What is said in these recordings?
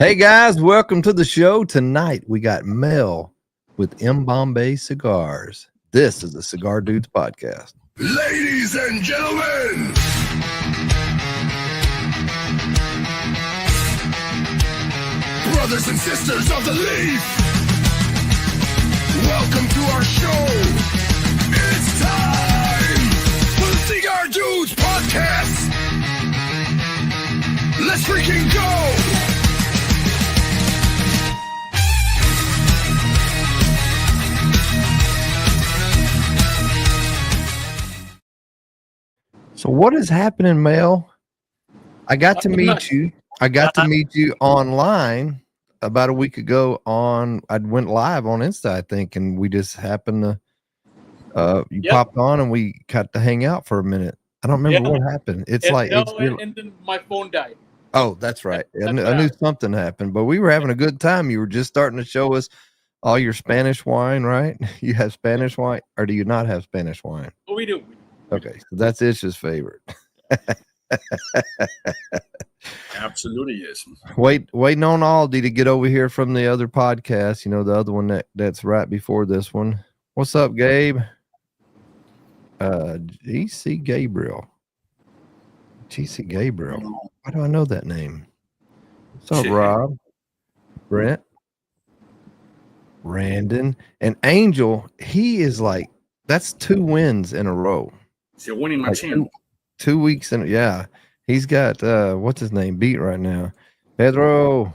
Hey guys, welcome to the show. Tonight we got Mel with MBombay Cigars. This is the Cigar Dudes Podcast. Ladies and gentlemen, brothers and sisters of the leaf, welcome to our show. It's time for the Cigar Dudes Podcast. Let's freaking go! So what is happening, Mel? I got to meet you. I got to meet you online about a week ago I went live on Insta, I think, and we just happened to you popped on and we got to hang out for a minute. I don't remember what happened. It's and then my phone died. Oh, that's right. I knew something happened, but we were having a good time. You were just starting to show us all your Spanish wine, right? You have Spanish wine, or do you not have Spanish wine? Oh, we do. Okay, so that's Ish's favorite. Absolutely is. Waiting on Aldi to get over here from the other podcast. You know, the other one that's right before this one. What's up, Gabe? GC Gabriel. GC Gabriel. Why do I know that name? What's up, Rob? Brent? Randon? And Angel, he is like, that's 2 wins in a row. So winning my team. 2 weeks in, yeah. He's got what's his name beat right now. Pedro.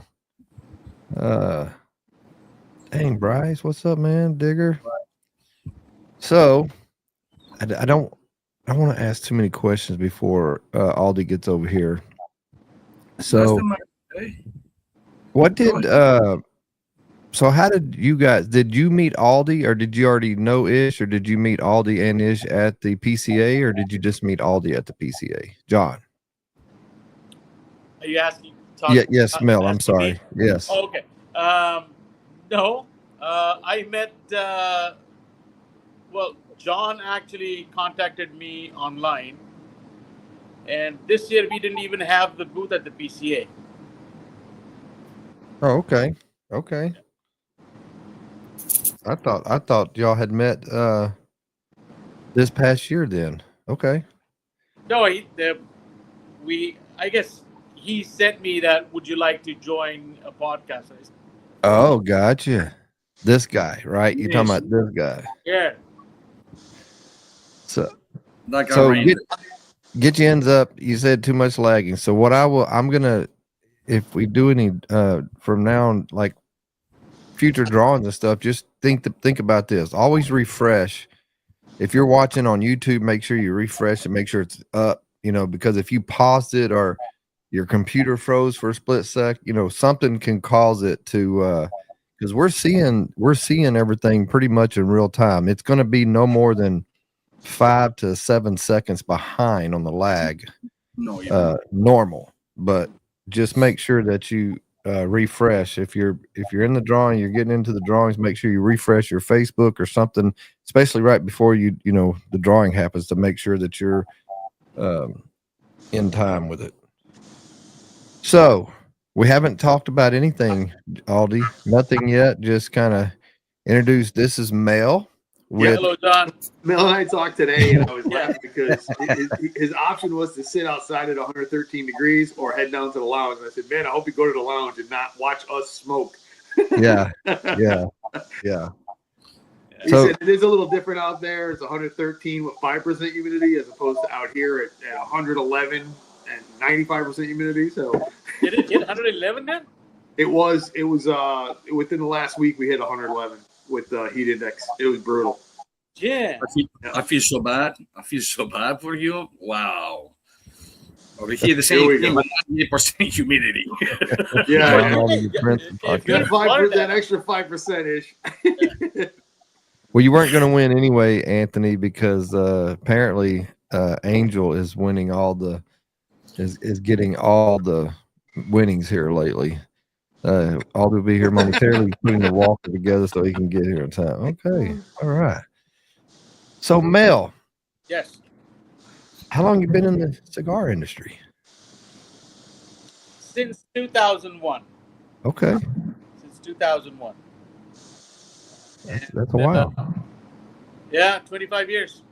Dang, Bryce, what's up, man? Digger. So I don't want to ask too many questions before Aldi gets over here. So what did so how did you guys, did you meet Aldi, or did you already know Ish, or did you meet Aldi and Ish at the PCA, or did you just meet Aldi at the PCA? John. Are you asking? Yes, Mel, I'm sorry. Me? Yes. Oh, okay. No, I met, John actually contacted me online, and this year we didn't even have the booth at the PCA. Oh, okay. Okay. I thought y'all had met this past year then. Okay. No, I guess he sent me that, would you like to join a podcast? Oh, gotcha. This guy, right? You're talking about this guy. Yeah. So get your ends up. You said too much lagging. So what I'm gonna, if we do any from now on, like future drawings and stuff, just think about this. Always refresh. If you're watching on YouTube, make sure you refresh and make sure it's up, you know, because if you paused it or your computer froze for a split sec, you know, something can cause it to because we're seeing everything pretty much in real time. It's going to be no more than 5 to 7 seconds behind on the lag. Normal, but just make sure that you refresh. If you're in the drawing, you're getting into the drawings, make sure you refresh your Facebook or something, especially right before you know the drawing happens, to make sure that you're in time with it. So we haven't talked about anything, Aldi. Nothing yet. Just kind of introduce. This is Mel. Hello, John. Mel and I talked today, and I was laughing because his option was to sit outside at 113 degrees or head down to the lounge. And I said, man, I hope you go to the lounge and not watch us smoke. Yeah. He said it is a little different out there. It's 113 with 5% humidity as opposed to out here at 111 and 95% humidity. So did it hit 111 then? It was within the last week we hit 111 with heat index. It was brutal. Yeah. I feel so bad. I feel so bad for you. Wow. Over here, the same thing with 98% humidity. Yeah. That extra 5% ish. Well, you weren't going to win anyway, Anthony, because apparently Angel is winning is getting all the winnings here lately. Aldi will be here momentarily putting the walker together so he can get here in time. Okay. All right. So, Mel. Yes. How long you been in the cigar industry? Since 2001. Okay. since 2001. That's a while. Yeah, 25 years.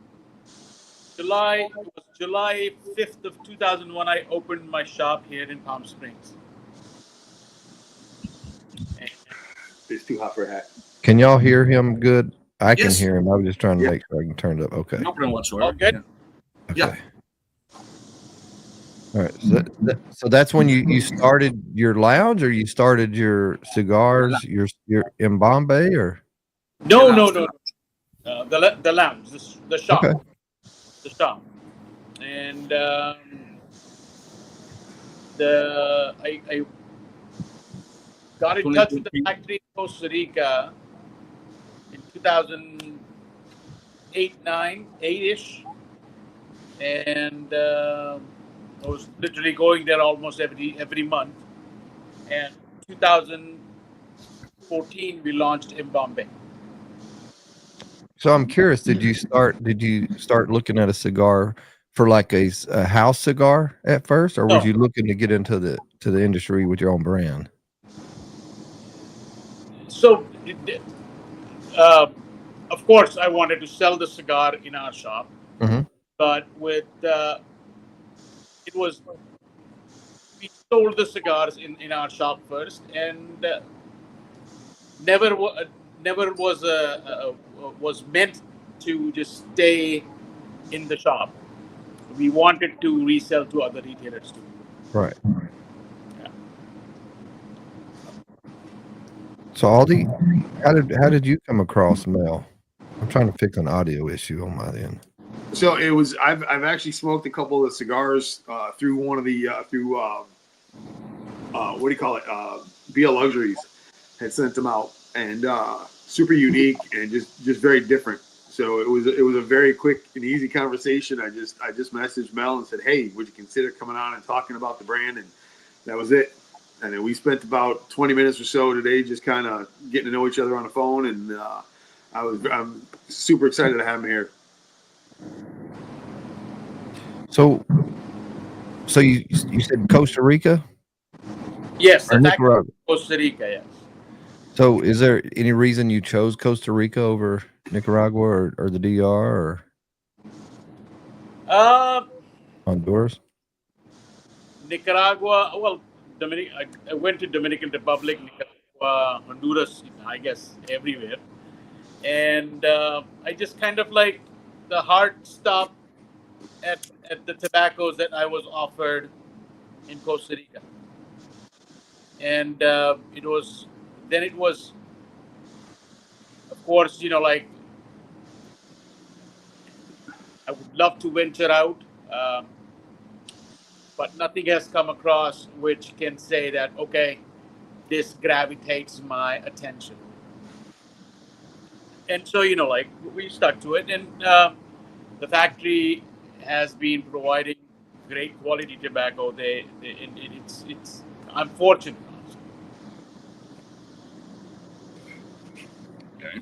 July 5th of 2001, I opened my shop here in Palm Springs. It's too hot for a hat. Can y'all hear him good? I can Yes. hear him. I was just trying to Yeah. make sure I can turn it up. Okay. No problem whatsoever. All good? Yeah. Okay. All right. So that's when you started your lounge, or you started your cigars, your in Bombay, or No. The lounge, the shop. Okay. The shop. And I got in touch with the factory in Costa Rica in 2008, 8-ish. And I was literally going there almost every month. And 2014, we launched in Bombay. So I'm curious, did you start looking at a cigar for like a house cigar at first, or was No. you looking to get into the industry with your own brand? So, of course, I wanted to sell the cigar in our shop, but with we sold the cigars in our shop first, and never was meant to just stay in the shop. We wanted to resell to other retailers too. Right. Yeah. So Aldi, how did you come across Mel? I'm trying to fix an audio issue on my end. So it was. I've actually smoked a couple of cigars through one of the what do you call it? BL Luxuries had sent them out, and super unique and just very different. So it was a very quick and easy conversation. I just messaged Mel and said, "Hey, would you consider coming on and talking about the brand?" And that was it. And then we spent about 20 minutes or so today just kind of getting to know each other on the phone, and I'm super excited to have him here. So you said Costa Rica? Yes, Or the factory Nicaragua? Costa Rica. Yes. So is there any reason you chose Costa Rica over Nicaragua or the DR or Honduras? Nicaragua. Well, I went to Dominican Republic, Nicaragua, Honduras. I guess everywhere, and I just kind of like the hard stop at the tobaccos that I was offered in Costa Rica, and it was, of course, like I would love to venture out. But nothing has come across which can say that, okay, this gravitates my attention. And so, like, we stuck to it. And the factory has been providing great quality tobacco. I'm fortunate. Okay.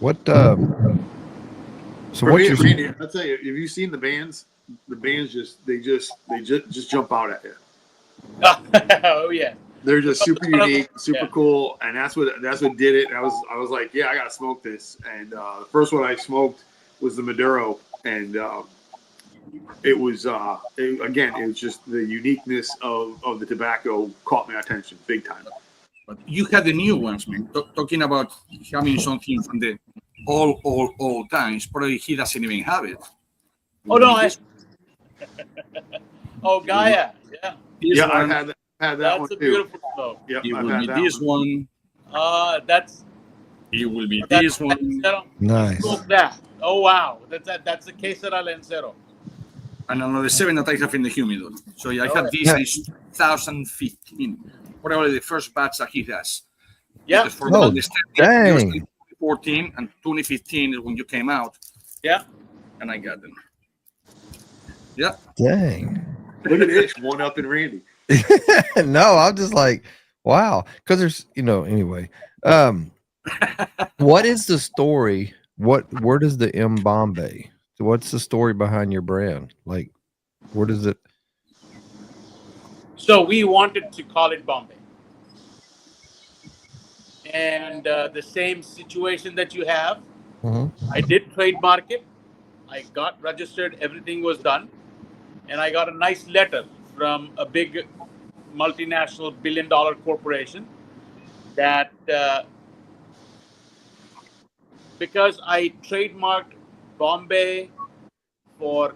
What so For what's me, your Randy, I'll tell you, have you seen the bands? The bands just jump out at you. Oh yeah. They're just super unique, super cool, and that's what did it. I was like, yeah, I gotta smoke this. And the first one I smoked was the Maduro, and it was just the uniqueness of the tobacco caught my attention big time. But you had the new ones, man. Talking about having something from the old times. Probably he doesn't even have it. Oh no, oh Gaia, yeah. Yeah, I had that That's one a too. beautiful smoke. Yep, It I've will had be that this one. It will be that's this one. Lancero. nice? Smoke that. Oh wow, that's the Quesera Lancero. And another 7 that I have in the humidor. So I had this Yeah. since 2015. Probably the first batch that he has. Yeah. Because for Oh, the understanding, it was dang. 2014 and 2015 is when you came out. Yeah. And I got them. Yeah. Dang. Look at this, one up in Randy. No, I'm just like, wow. Because there's, anyway. What is the story? Where does the MBombay? So what's the story behind your brand? Like, where does it? So we wanted to call it Bombay. and the same situation that you have. Mhm. I did trademark it. I got registered. Everything was done, and I got a nice letter from a big multinational billion-dollar corporation that because I trademarked Bombay for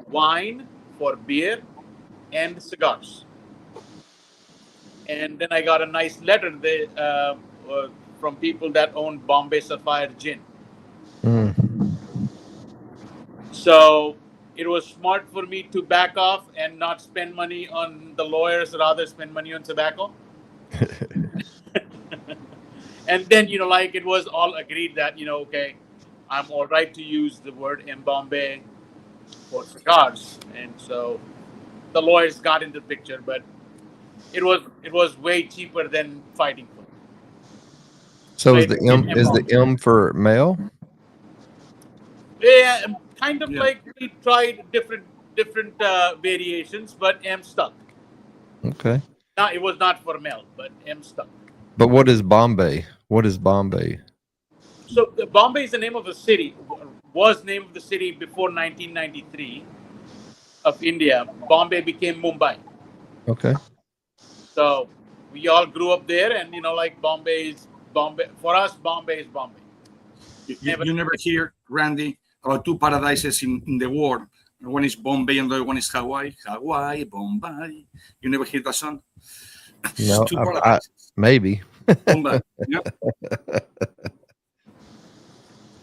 wine, for beer, and cigars. And then I got a nice letter from people that own Bombay Sapphire Gin. Mm. So it was smart for me to back off and not spend money on the lawyers, rather spend money on tobacco. And then, like it was all agreed that, okay, I'm all right to use the word MBombay for cigars. And so the lawyers got into the picture, but it was way cheaper than fighting for it. So is the M for male? Yeah, kind of Yeah. like we tried different variations, but M stuck. Okay. No, it was not for male, but M stuck. But what is Bombay? What is Bombay? So Bombay is the name of the city. Was name of the city before 1993 of India. Bombay became Mumbai. Okay. So we all grew up there, and like Bombay is Bombay. For us, Bombay is Bombay. You never hear, Randy, about two paradises in the world. One is Bombay and the other one is Hawaii. Hawaii, Bombay. You never hear that song? No, Two paradises. maybe. Bombay. Yep.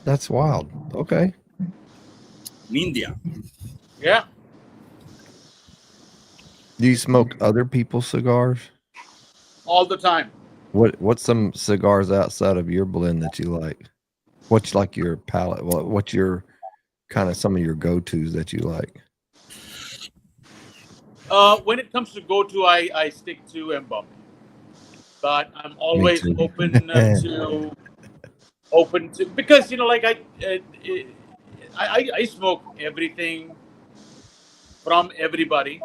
That's wild. Okay. In India. Yeah. Do you smoke other people's cigars? All the time. What's some cigars outside of your blend that you like? What's like your palate? What's your kind of some of your go-tos that you like? When it comes to go-to, I stick to MBombay. But I'm always too. open to because like I smoke everything from everybody.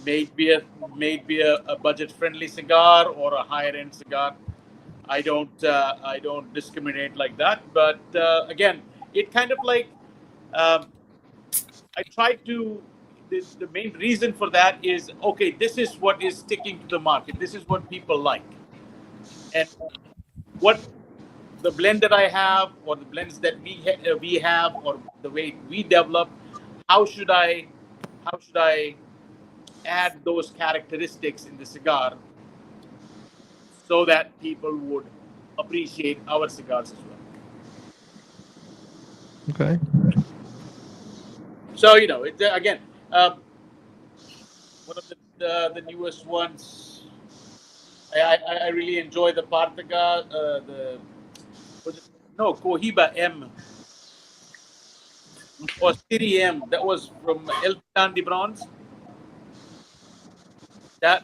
Maybe a budget friendly cigar or a higher end cigar. I don't discriminate like that. But again, it kind of like I try to. The main reason for that is okay. This is what is sticking to the market. This is what people like, and what the blend that I have, or the blends that we have, or the way we develop. How should I add those characteristics in the cigar so that people would appreciate our cigars as well? Okay. So again, one of the newest ones. I really enjoy the Partaga, Cohiba M or City M. That was from El Pitan de Bronze. That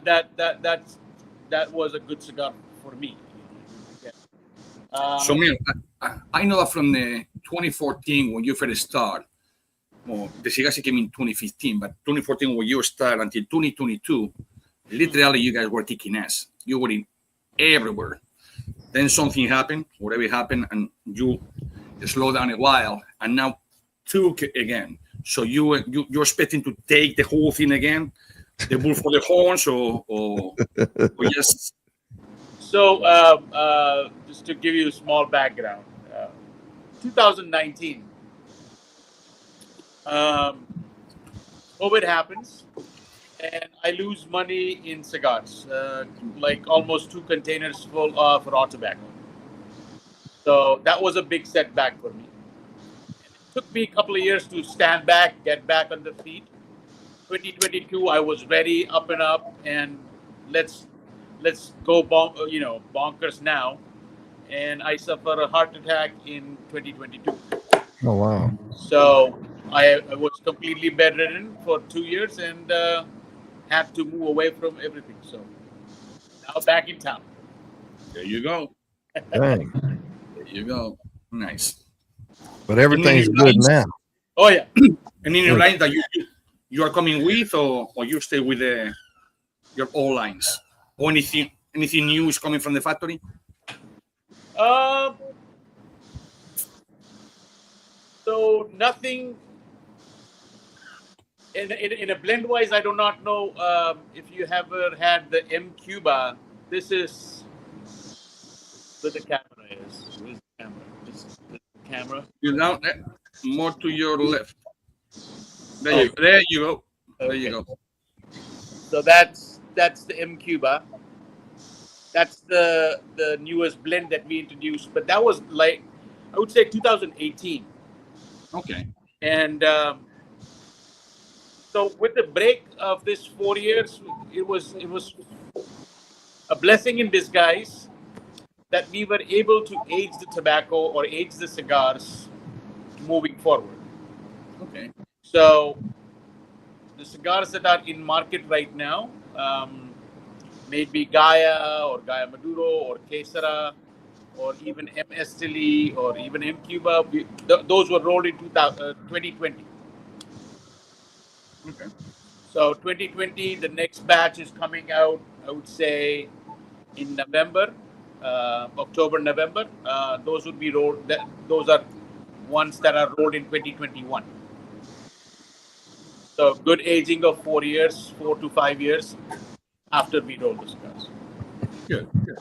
was a good cigar for me. Yeah. So, man, I know that from the 2014 when you first started, well, the cigars came in 2015, but 2014 when you started until 2022, literally you guys were kicking ass. You were in everywhere. Then something happened, whatever happened, and you slowed down a while, and now took again. So you're expecting to take the whole thing again, the bull for the horns, or just. So just to give you a small background, 2019, COVID happens, and I lose money in cigars, like almost 2 containers full of raw tobacco. So that was a big setback for me. It took me a couple of years to stand back, get back on the feet. 2022, I was ready, up and up, and let's go bonkers now. And I suffered a heart attack in 2022. Oh wow! So I was completely bedridden for 2 years and had to move away from everything. So now back in town. There you go. Dang. There you go. Nice. But everything's good now. Oh yeah. And in your line that you are coming with, or you stay with your old lines, or anything Anything new is coming from the factory? So nothing in a blend wise. I do not know if you ever had the M Cuba. This is where the camera is. Where's the camera? This is the camera. You're down there, more to your left. There you go. There you go. So that's the M Cuba. That's the newest blend that we introduced, but that was like, I would say 2018. Okay. And so with the break of this 4 years, it was a blessing in disguise that we were able to age the tobacco or age the cigars moving forward. Okay. So the cigars that are in market right now, maybe Gaia or Gaia Maduro or Quesara or even M Esteli or even M Cuba, those were rolled in 2020. Okay. So 2020, the next batch is coming out, I would say, in November, October, November. Those would be rolled. Those are ones that are rolled in 2021. So good aging of 4 years, 4 to 5 years after we roll the cigars. Good. Good.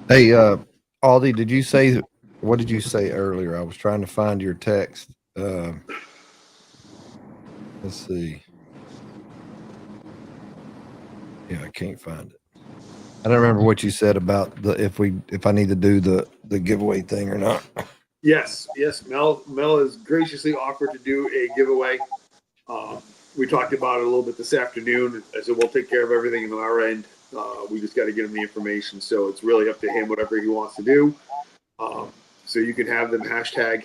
Hey, Aldi, did you say, what did you say earlier? I was trying to find your text. Let's see. Yeah, I can't find it. I don't remember what you said about if I need to do the giveaway thing or not. Yes. Mel has graciously offered to do a giveaway. We talked about it a little bit this afternoon. I said we'll take care of everything on our end. We just got to get him the information. So it's really up to him, whatever he wants to do. So you can have them hashtag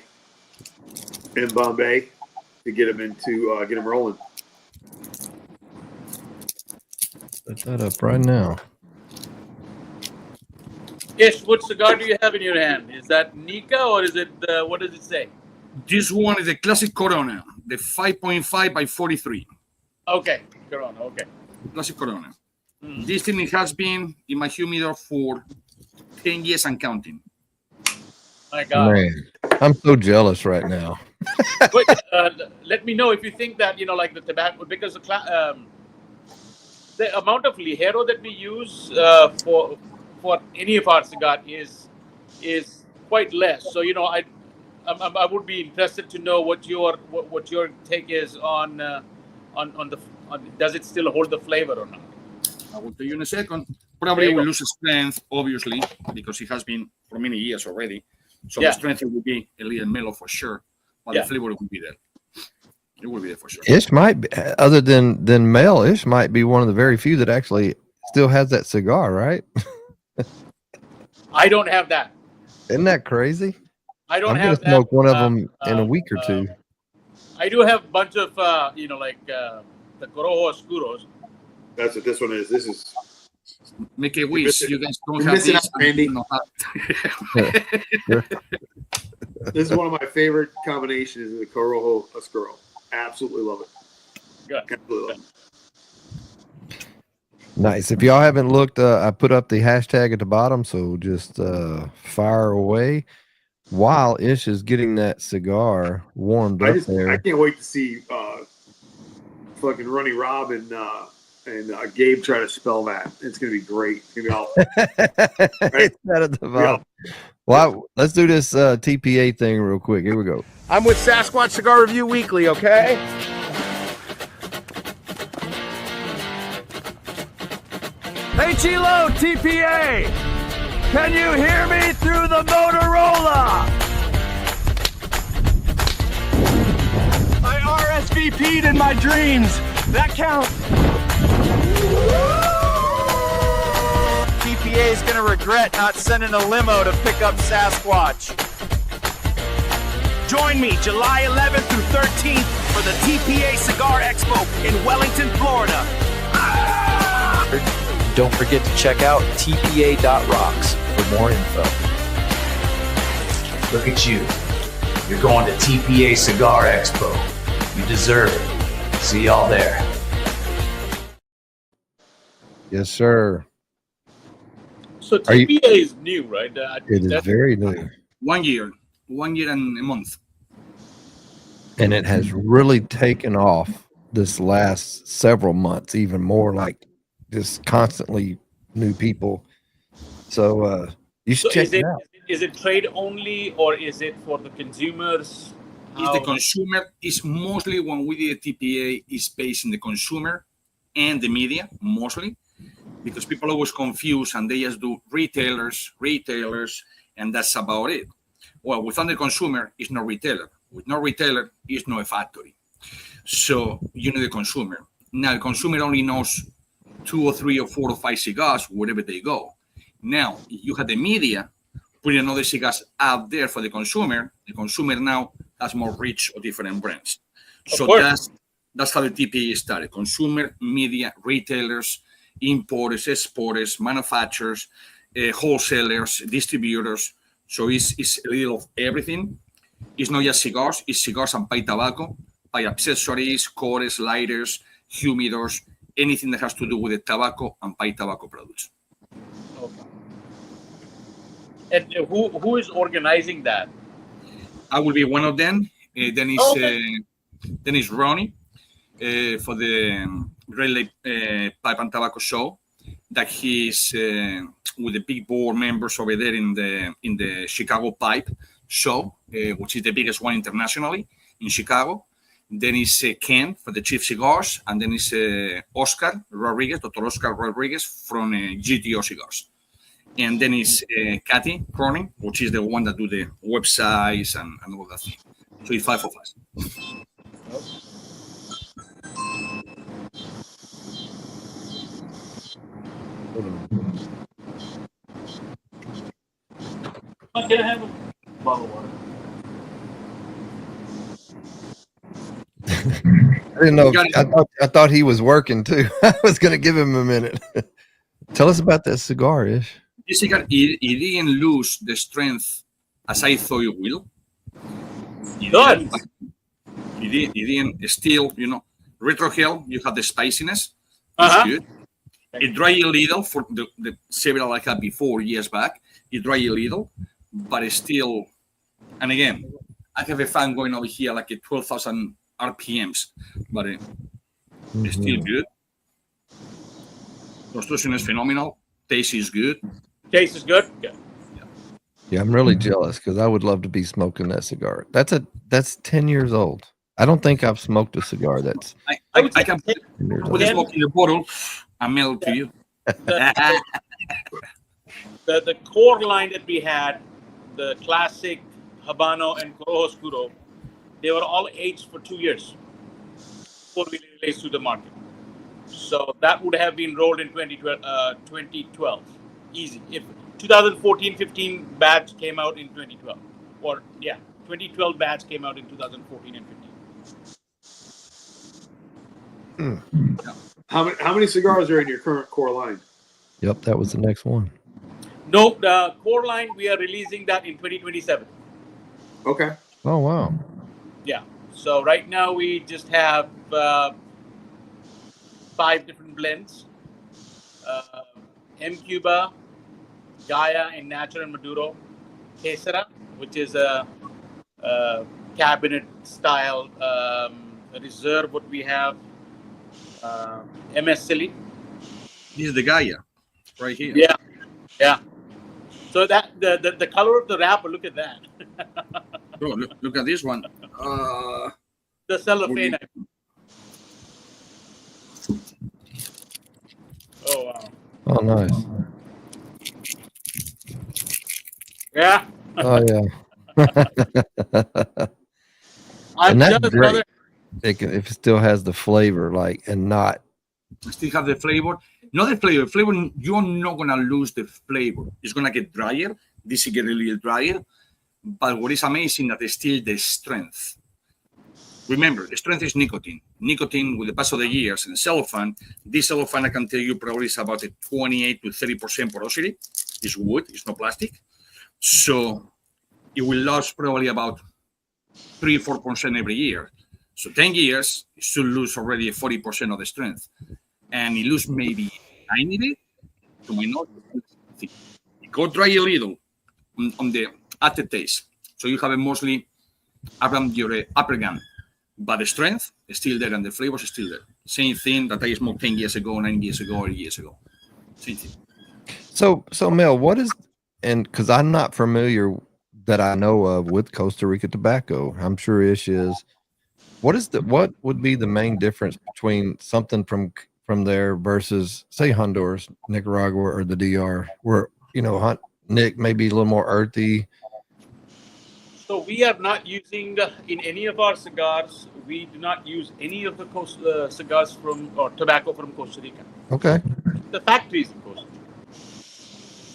MBombay to get him get him rolling. Set that up right now. Yes, what cigar do you have in your hand? Is that Nika or is it, what does it say? This one is a classic Corona, the 5.5 by 43. Okay, Corona, okay. Classic Corona. Mm. This thing has been in my humidor for 10 years and counting. My God. Man, I'm so jealous right now. But, let me know if you think that, like the tobacco, because the amount of Ligero that we use for any of our cigar is quite less. So I would be interested to know what your take is on does it still hold the flavor or not? I will tell you in a second. Probably will lose strength, obviously, because it has been for many years already. So the strength will be a little mellow for sure, but the flavor will be there. It will be there for sure. Ish might be, other than Mel, Ish might be one of the very few that actually still has that cigar, right? I don't have that. Isn't that crazy? I don't I'm have gonna smoke one of them in a week or two. I do have a bunch of the Corojo Oscuros. That's what this one is. This is Make a wish. You guys don't you're have missing this. out, Randy. Yeah. This is one of my favorite combinations. Is the Corojo Oscuro. Absolutely love it. Good. Absolutely love it. Nice. If y'all haven't looked, I put up the hashtag at the bottom, so just fire away while Ish is getting that cigar warmed up there. I can't wait to see fucking Ronnie Rob and Gabe try to spell that. It's gonna be great. It's gonna be all right. It's that at the bottom. Well, let's do this TPA thing real quick. Here we go. I'm with Sasquatch Cigar Review Weekly, okay? Hey, Chilo, TPA! Can you hear me through the Motorola? I RSVP'd in my dreams. That counts. TPA is gonna regret not sending a limo to pick up Sasquatch. Join me July 11th through 13th for the TPA Cigar Expo in Wellington, Florida. Don't forget to check out tpa.rocks for more info. Look at you. You're going to TPA Cigar Expo. you deserve. See y'all there. Yes, sir. So TPA is new, right? It is very new. 1 year and a month. And it has really taken off this last several months, even more, like just constantly new people. So you should check it out. Is it trade only, or is it for the consumers? Is the consumer is mostly when we did a TPA is based in the consumer and the media mostly, because people always confuse and they just do retailers, and that's about it. Well, without the consumer, it's no retailer. With no retailer, it's no factory. So you need the consumer. Now, the consumer only knows 2 or 3 or 4 or 5 cigars wherever they go. Now, if you have the media putting another cigars out there for the consumer now has more reach of different brands. So that's how the TPA started. Consumer, media, retailers, importers, exporters, manufacturers, wholesalers, distributors. So it's a little of everything. It's not just cigars, it's cigars and pipe tobacco, pipe accessories, cores, lighters, humidors, anything that has to do with the tobacco and pipe tobacco products. Okay. And who is organizing that? I will be one of them. Then is Ronnie for the Red Lake Pipe and Tobacco Show. That he's with the big board members over there in the Chicago Pipe Show, which is the biggest one internationally in Chicago. Then is Ken for the Chief Cigars, and then is Dr. Oscar Rodriguez from GTO Cigars. And then is Kathy Cronin, which is the one that do the websites and all that thing. So it's 5 of us. Can I have a bottle of water? I didn't know. I thought he was working too. I was going to give him a minute. Tell us about that cigar, Ish. This cigar, it didn't lose the strength as I thought it will. It didn't still, retrohale, you have the spiciness. It's good. It dry a little for the several I had before years back. It dry a little, but it's still, and again, I have a fan going over here like at 12,000 RPMs, but it's still good. Construction is phenomenal. Taste is good. Taste is good? Yeah. Yeah, I'm really jealous because I would love to be smoking that cigar. That's 10 years old. I don't think I've smoked a cigar that's. I can put the smoke in the bottle and mail it to you. The core line that we had, the classic Habano and Corojo Oscuro, they were all aged for 2 years before we released to the market. So that would have been rolled in 2012. Easy. If 2014-15 batch came out in 2012. 2012 batch came out in 2014 and 15. How many cigars are in your current core line? Yep, that was the next one. No, the core line, we are releasing that in 2027. Okay. Oh, wow. Yeah. So right now we just have 5 different blends. M. Cuba, Gaia, and Natural and Maduro. Quesera, which is a cabinet style reserve, what we have. MS Silly. This is the Gaia right here. Yeah. So that the color of the wrapper, look at that. Bro, look at this one. The cellophane. Oh, wow. Oh, nice. Yeah. Oh, yeah. I'm that's jealous, great. brother. If it still has the flavor, and not. Still have the flavor. Not the flavor. Flavor, you're not going to lose the flavor. It's going to get drier. This will get a little drier. But what is amazing that there's still the strength. Remember, the strength is nicotine. Nicotine, with the pass of the years, and cellophane, this cellophane, I can tell you, probably is about a 28 to 30% porosity. It's wood. It's not plastic. So it will last probably about 3-4% every year. So 10 years, it should lose already 40% of the strength. And it lose maybe 90 to my knowledge. Go dry a little on the aftertaste. So you have it mostly around your upper gun. But the strength is still there and the flavors are still there. Same thing that I smoked 10 years ago, 9 years ago, or 8 years ago. Same thing. So Mel, what is, and because I'm not familiar that I know of with Costa Rica tobacco, I'm sure Ish is. What would be the main difference between something from there versus say Honduras, Nicaragua, or the DR, where Nick may be a little more earthy? So we are not using in any of our cigars. We do not use any of the cigars or tobacco from Costa Rica. Okay. The factories in Costa Rica.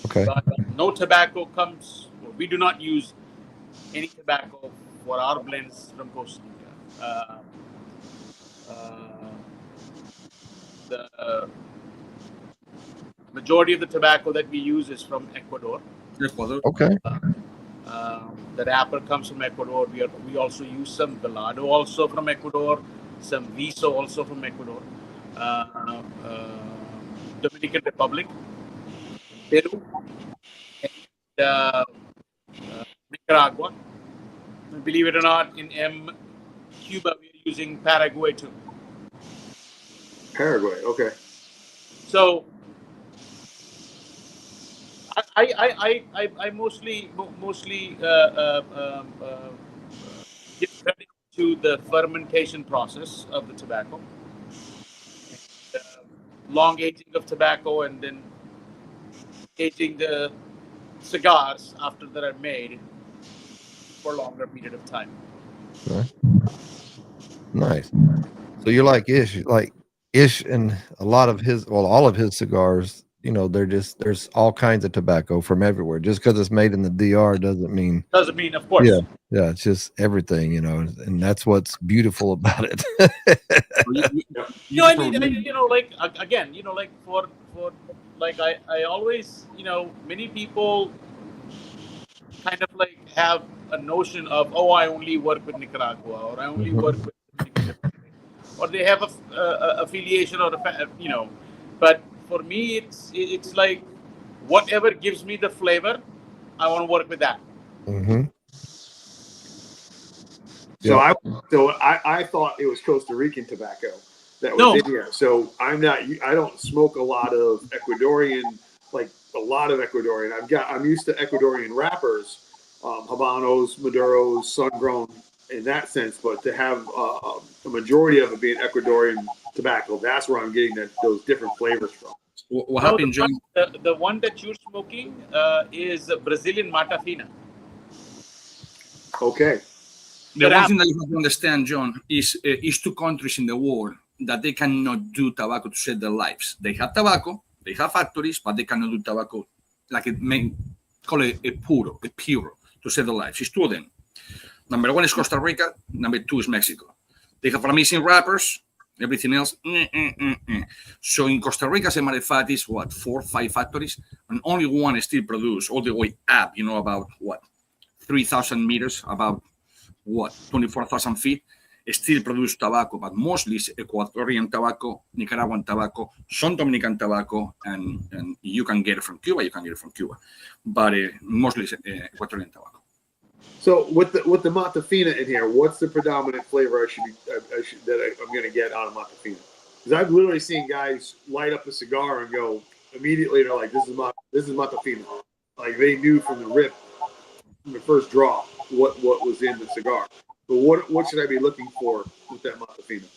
Okay. But no tobacco comes. We do not use any tobacco for our blends from Costa Rica. The majority of the tobacco that we use is from Ecuador. Okay. The wrapper comes from Ecuador. We also use some Velado also from Ecuador, some Viso also from Ecuador, Dominican Republic, Peru, and Nicaragua. Believe it or not, in Cuba we are using Paraguay too. Paraguay, okay. So I mostly give credit to the fermentation process of the tobacco, long aging of tobacco, and then aging the cigars after that are made for a longer period of time. Okay. Nice. So you're like Ish, and all of his cigars, there's all kinds of tobacco from everywhere. Just because it's made in the DR doesn't mean, Of course. Yeah, it's just everything, and that's what's beautiful about it. I always, many people kind of like have a notion of, I only work with Nicaragua, or I only work with Dominican Republic, or they have a affiliation, or but for me, it's like whatever gives me the flavor, I want to work with that. Mm-hmm. So I thought it was Costa Rican tobacco that was in here. So I don't smoke a lot of Ecuadorian, I'm used to Ecuadorian wrappers, Habanos, Maduros, sun-grown in that sense, but to have a majority of it being Ecuadorian tobacco, that's where I'm getting those different flavors from. What happened, John? The one that you're smoking is Brazilian Mata Fina. Okay. The one thing that you have to understand, John, is two countries in the world that they cannot do tobacco to save their lives. They have tobacco, they have factories, but they cannot do tobacco call it a puro to save their lives. It's two of them. Number one is Costa Rica. Number two is Mexico. They have amazing wrappers. Everything else. So in Costa Rica, as a matter of fact, is 4 or 5 factories, and only one still produce all the way up. About 3,000 meters, about 24,000 feet. Still produce tobacco, but mostly it's Ecuadorian tobacco, Nicaraguan tobacco, some Dominican tobacco, and you can get it from Cuba. But mostly it's Ecuadorian tobacco. So with the Mata Fina in here, what's the predominant flavor I'm going to get out of Mata Fina? Because I've literally seen guys light up a cigar and go immediately. They're like, "This is Mata Fina." Like they knew from the rip, from the first draw, what was in the cigar. But what should I be looking for with that Mata Fina?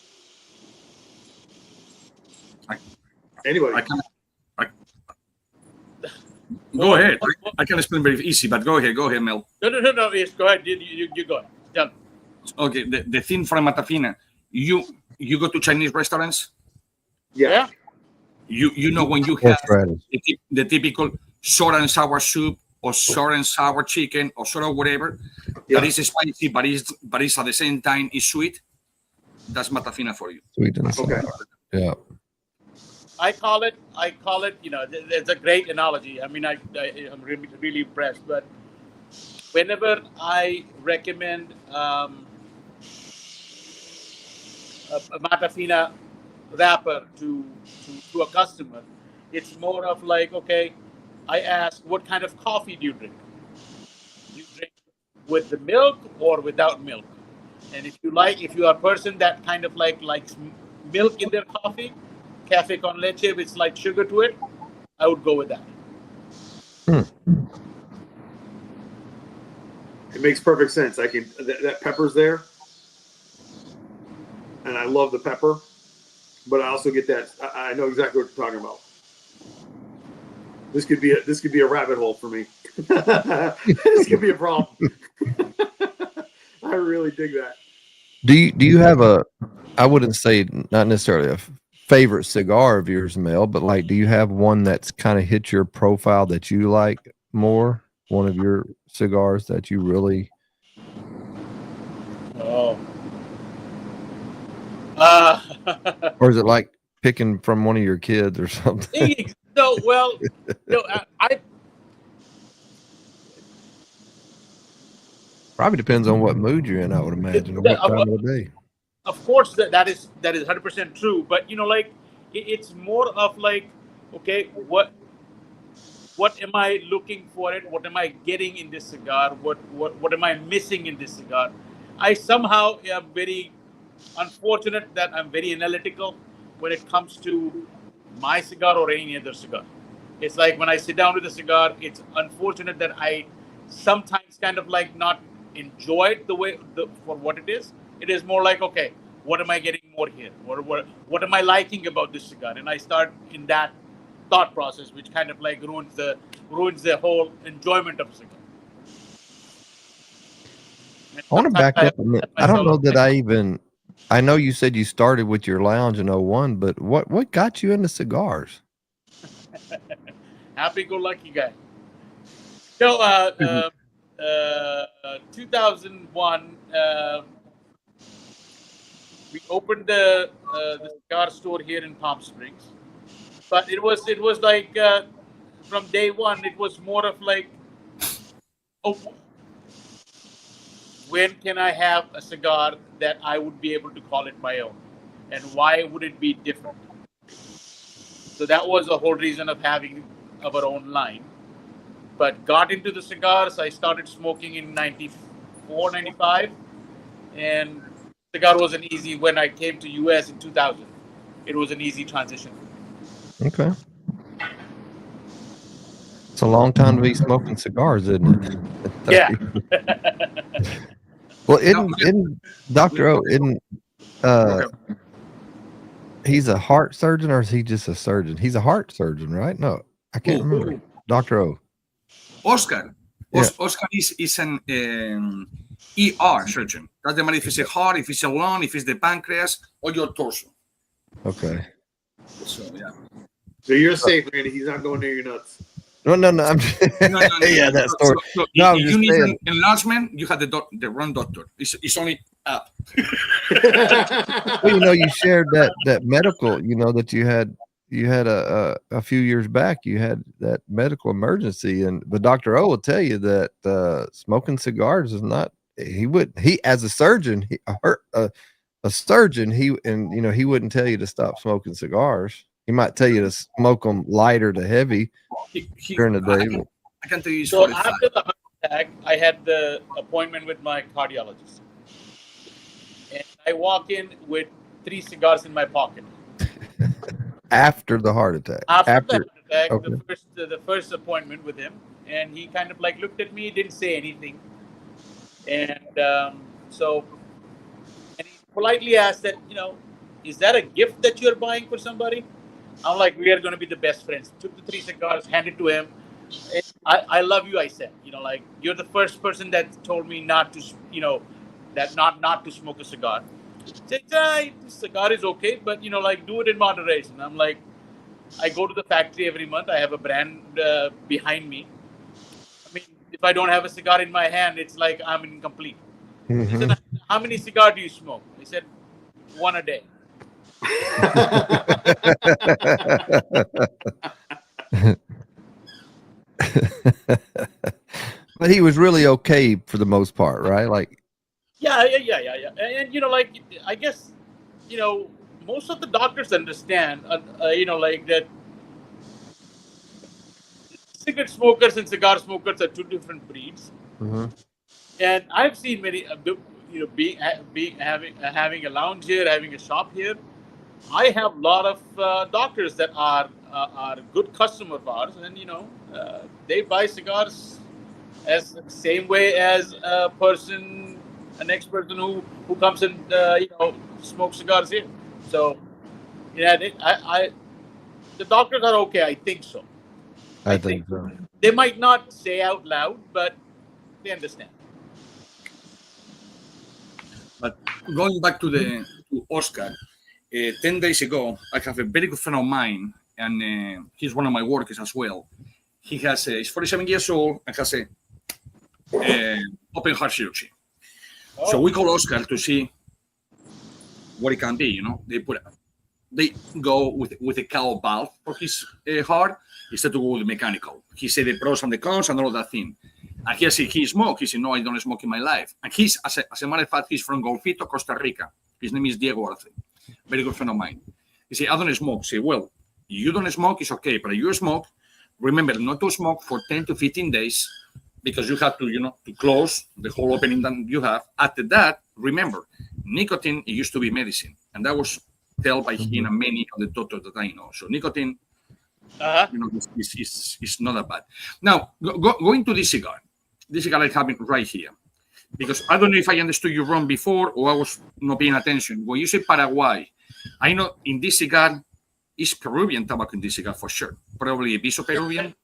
Anybody? Go ahead. I can explain very easy, but go ahead, Mel. No. Yes, go ahead. You go. Done. Okay. The thing from Mata Fina, you go to Chinese restaurants. Yeah. You know when you have the typical sour and sour soup, or sour and sour chicken, or sour whatever, that is spicy, but it's at the same time is sweet. That's Mata Fina for you. Sweet and sour. Okay. Yeah. I call it. It's a great analogy. I mean, I'm really impressed. But whenever I recommend a Matafina wrapper to a customer. It's more of like, okay, I ask, what kind of coffee do you drink? Do you drink with the milk or without milk? And if you are a person that kind of likes milk in their coffee, cafe con leche with slight sugar to it, I would go with that. It makes perfect sense. I can that pepper's there, and I love the pepper, but I also get that. I know exactly what you're talking about. This could be a rabbit hole for me. This could be a problem. I really dig that. Do you have a, I wouldn't say not necessarily a favorite cigar of yours, Mel, but like, do you have one that's kind of hit your profile that you like more? One of your cigars that you really? Oh. Or is it like picking from one of your kids or something? No, well, no, I Probably depends on what mood you're in, I would imagine, or what time of the day. Of course, that is 100% true. But like it's more of like, okay, what am I looking for it? What am I getting in this cigar? What am I missing in this cigar? I somehow am very unfortunate that I'm very analytical when it comes to my cigar or any other cigar. It's like when I sit down with a cigar, it's unfortunate that I sometimes kind of like not enjoy it for what it is. It is more like, okay, what am I getting more here? What am I liking about this cigar? And I start in that thought process, which kind of like ruins the whole enjoyment of a cigar. And I want to back up a minute. I don't know that I know you said you started with your lounge in 01, but what got you into cigars? Happy-go-lucky guy. So, 2001, we opened the cigar store here in Palm Springs, but it was like from day one, it was more of like, oh, when can I have a cigar that I would be able to call it my own, and why would it be different? So that was the whole reason of having our own line. But got into the cigars, I started smoking in 94, 95, and cigar wasn't easy. When I came to US in 2000, it was an easy transition. Okay. It's a long time to be smoking cigars, isn't it? Yeah. Well, isn't Dr. O, he's a heart surgeon, or is he just a surgeon? He's a heart surgeon, right? No, I can't remember. Dr. O. Oscar. Yeah. Oscar is an ER surgeon. Doesn't matter if it's a heart, if it's a lung, if it's the pancreas, or your torso. Okay. So, yeah. So you're safe, Randy. He's not going near your nuts. No. I'm just, No. yeah, that story. So No, if I'm you need saying. an enlargement, you have the wrong doctor. It's only up. Well, you shared that medical, that you had a few years back, you had that medical emergency, but Dr. O will tell you that smoking cigars is not. He as a surgeon, a surgeon, he wouldn't tell you to stop smoking cigars. He might tell you to smoke them lighter to heavy during the day. I can tell you. So after the heart attack, I had the appointment with my cardiologist, and I walk in with 3 cigars in my pocket. After the heart attack. After the heart attack, okay. the first appointment with him, and he kind of like looked at me, didn't say anything, and and he politely asked that, is that a gift that you're buying for somebody? I'm like, we are going to be the best friends. Took the 3 cigars, handed to him. I love you, I said. Like, you're the first person that told me not to, that not to smoke a cigar. Said, this cigar is okay, but, do it in moderation. I'm like, I go to the factory every month. I have a brand behind me. I mean, if I don't have a cigar in my hand, it's like I'm incomplete. Mm-hmm. He said, how many cigars do you smoke? I said, 1 a day. But he was really okay for the most part, right? Like, yeah. And like, I guess most of the doctors understand, like that cigarette smokers and cigar smokers are two different breeds. Mm-hmm. And I've seen many, having a lounge here, having a shop here. I have a lot of doctors that are good customer of ours, and they buy cigars as the same way as a next person who comes and smokes cigars here. So the doctors are okay. I think so. I think so. They might not say out loud, but they understand. But going back to Oscar, 10 days ago, I have a very good friend of mine, and he's one of my workers as well. He's 47 years old and has a open heart surgery. Oh. So we call Oscar to see what it can be. They go with a cow valve for his heart instead to go with the mechanical. He said the pros and the cons and all that thing. And he smoked. He said, no, I don't smoke in my life. And he's, as a matter of fact, he's from Golfito, Costa Rica. His name is Diego Arce. Very good friend of mine. He said, I don't smoke. I say, well, you don't smoke, it's okay. But if you smoke, remember not to smoke for 10 to 15 days because you have to, to close the whole opening that you have. After that, remember, nicotine, it used to be medicine. And that was told by him and many of the doctors that I know. So nicotine, is not that bad. Now, going to this cigar I have it right here. Because I don't know if I understood you wrong before or I was not paying attention. When you say Paraguay, I know in this cigar, is Peruvian tobacco in this cigar for sure. Probably a piece of Peruvian.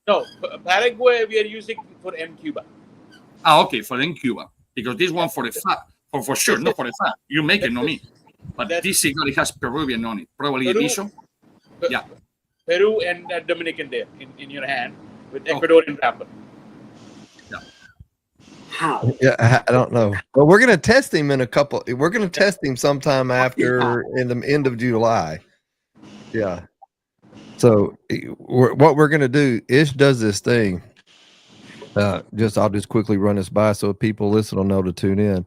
No, Paraguay we are using for M Cuba. Okay, for M Cuba. Because this one for the fat, for sure, not for the fat. You make it, not me. But this cigar, it has Peruvian on it. Probably Peru, a piece of. Yeah. Peru and Dominican there in your hand with Ecuadorian wrapper. How? Yeah, I don't know. But we're going to test him We're going to test him sometime after in the end of July. Yeah. So what we're going to do, Ish does this thing. I'll just quickly run this by so people listen will know to tune in.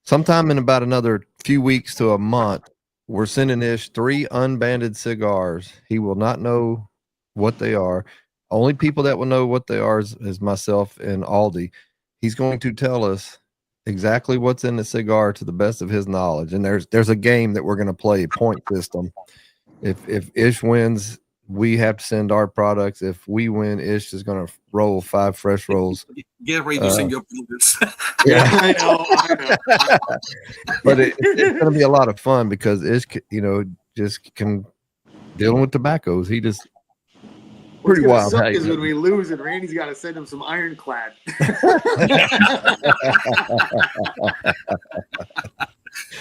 Sometime in about another few weeks to a month, we're sending Ish 3 unbanded cigars. He will not know what they are. Only people that will know what they are is myself and Aldi. He's going to tell us exactly what's in the cigar to the best of his knowledge. And there's a game that we're going to play, a point system. If Ish wins, we have to send our products. If we win, Ish is going to roll 5 fresh rolls. Get ready to send your products. Yeah, I know. But it's going to be a lot of fun because Ish, just can dealing with tobaccos. He just pretty wild. Suck is when we lose and Randy's got to send him some ironclad.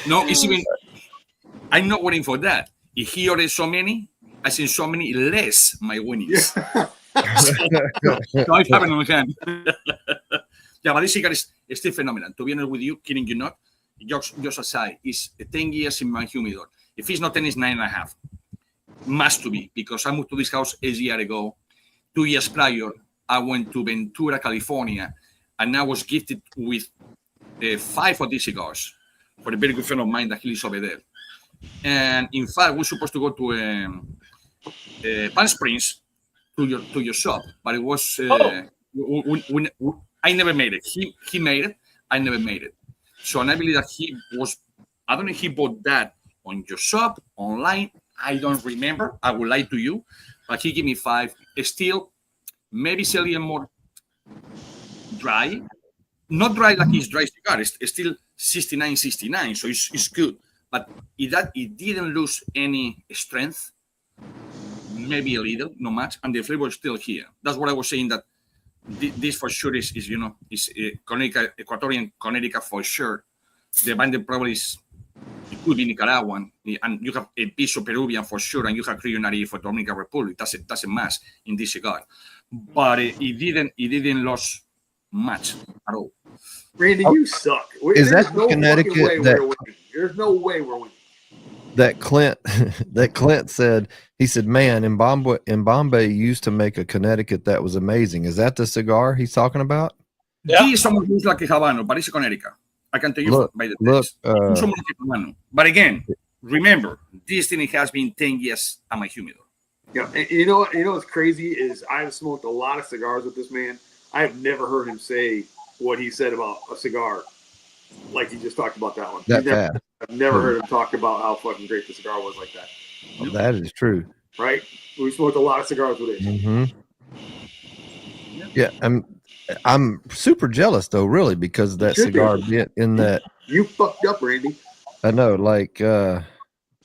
No, it's even. I'm not waiting for that. If he orders so many, I send so many less my winnings. Yeah. So I have it on hand. Yeah, but this cigar is still phenomenal. To be honest with you, kidding you not, just aside, it's 10 years in my humidor. If it's not 10, it's 9.5. Must to be, because I moved to this house a year ago. 2 years prior, I went to Ventura, California, and I was gifted with 5 of these cigars for a very good friend of mine that he lives over there. And in fact, we're supposed to go to Palm Springs to your shop, but it was I never made it. He made it. I never made it. So and I believe that he was. I don't know if he bought that on your shop online. I don't remember. I will lie to you, but he gave me 5. Still, maybe it's a little more dry. Not dry like his dry cigar. It's still 69, so it's good. But it didn't lose any strength. Maybe a little, not much, and the flavor is still here. That's what I was saying. That this for sure is Connecticut, Ecuadorian Connecticut for sure. The band probably is. It could be Nicaraguan, and you have a piece of Peruvian for sure, and you have Criollo for Dominican Republic. That's a mass in this cigar, but it didn't lose much at all. Randy, you suck. Is that Connecticut? There's no way we're winning. That Clint said, he said, man, in Bombay used to make a Connecticut that was amazing. Is that the cigar he's talking about? Yeah. He is someone who's like a Habano, but it's a Connecticut. I can tell you by the taste. But again, remember, this thing has been 10 years at my humidor. Yeah, and you know what's crazy is I've smoked a lot of cigars with this man. I have never heard him say what he said about a cigar, like he just talked about that one. I've never heard him talk about how fucking great the cigar was like that. Well, that is true. Right? We smoked a lot of cigars with it. Mm-hmm. Yeah, I'm super jealous though, really, because of that cigar bit in that. You fucked up, Randy. I know, like. Well,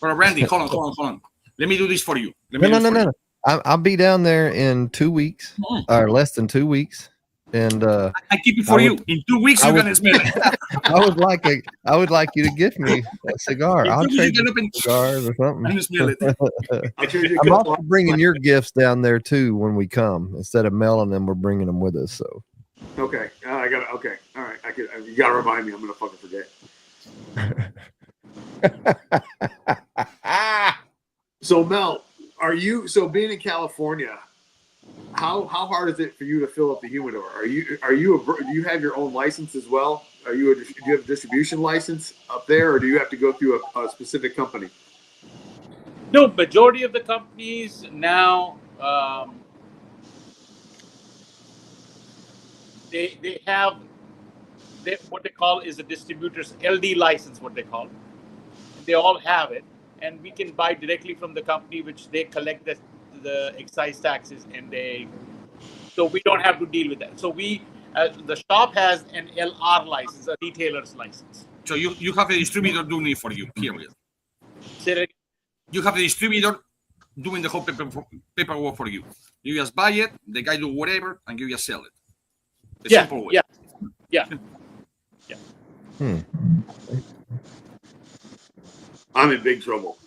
Randy, hold on. Let me do this for you. No. I'll be down there in 2 weeks, or less than 2 weeks, and I keep it for you. In 2 weeks, you're gonna smell it. I would like you to gift me a cigar. I'll trade you cigars or something. I'm smell it. I'm also bringing your gifts down there too when we come. Instead of mailing them, we're bringing them with us. So. Okay, Okay, all right. You gotta remind me. I'm gonna fucking forget. So Mel, being in California, how hard is it for you to fill up the humidor? Do you have your own license as well? Do you have a distribution license up there, or do you have to go through a specific company? No, majority of the companies now they have what they call is a distributor's LD license, what they call. They all have it, and we can buy directly from the company, which they collect the excise taxes, so we don't have to deal with that. So the shop has an LR license, a retailer's license. So you have a distributor doing it for you, period. Say that again? You have a distributor doing the whole paperwork for you. You just buy it, the guy do whatever, and you just sell it. Simple way. Yeah. I'm in big trouble.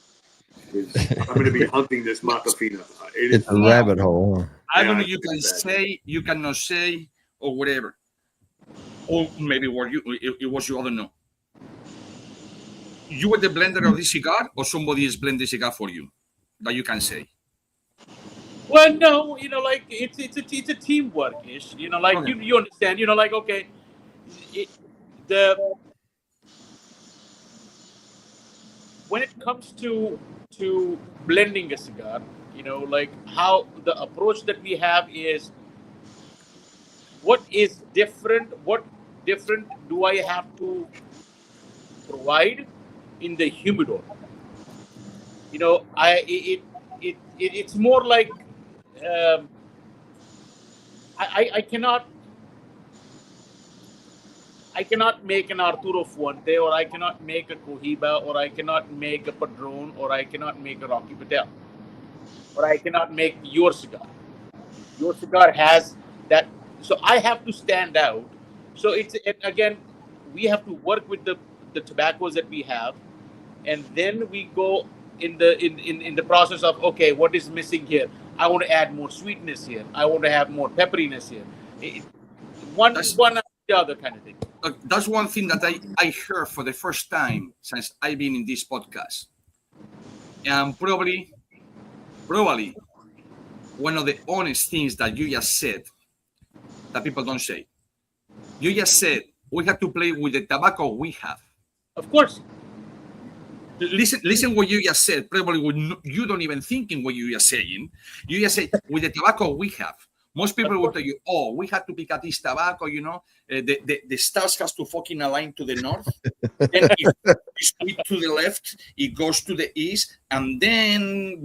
I'm going to be hunting this Matafina. It's a rabbit hole. I don't know. You can say, you cannot say, or whatever. Or maybe it was you. I don't know. You were the blender of the cigar, or somebody is blending the cigar for you that you can say. Well, no, like it's a teamwork ish. Like okay. you understand. Like okay, when it comes to blending a cigar, like how the approach that we have is what different do I have to provide in the humidor? It's more like I cannot make an Arturo Fuente, or I cannot make a Cohiba, or I cannot make a Padron, or I cannot make a Rocky Patel, or I cannot make your cigar. Your cigar has that, so I have to stand out. So again, we have to work with the tobaccos that we have, and then we go in the process of okay, what is missing here? I want to add more sweetness here. I want to have more pepperiness here. One after the other kind of thing. That's one thing that I heard for the first time since I've been in this podcast. And probably one of the honest things that you just said that people don't say. You just said we have to play with the tobacco we have. Of course. Listen what you just said. Probably you don't even thinking what you just saying. You just say with the tobacco we have. Most people will tell you, oh, we have to pick up this tobacco, the stars has to fucking align to the north. Then if it's to the left, it goes to the east, and then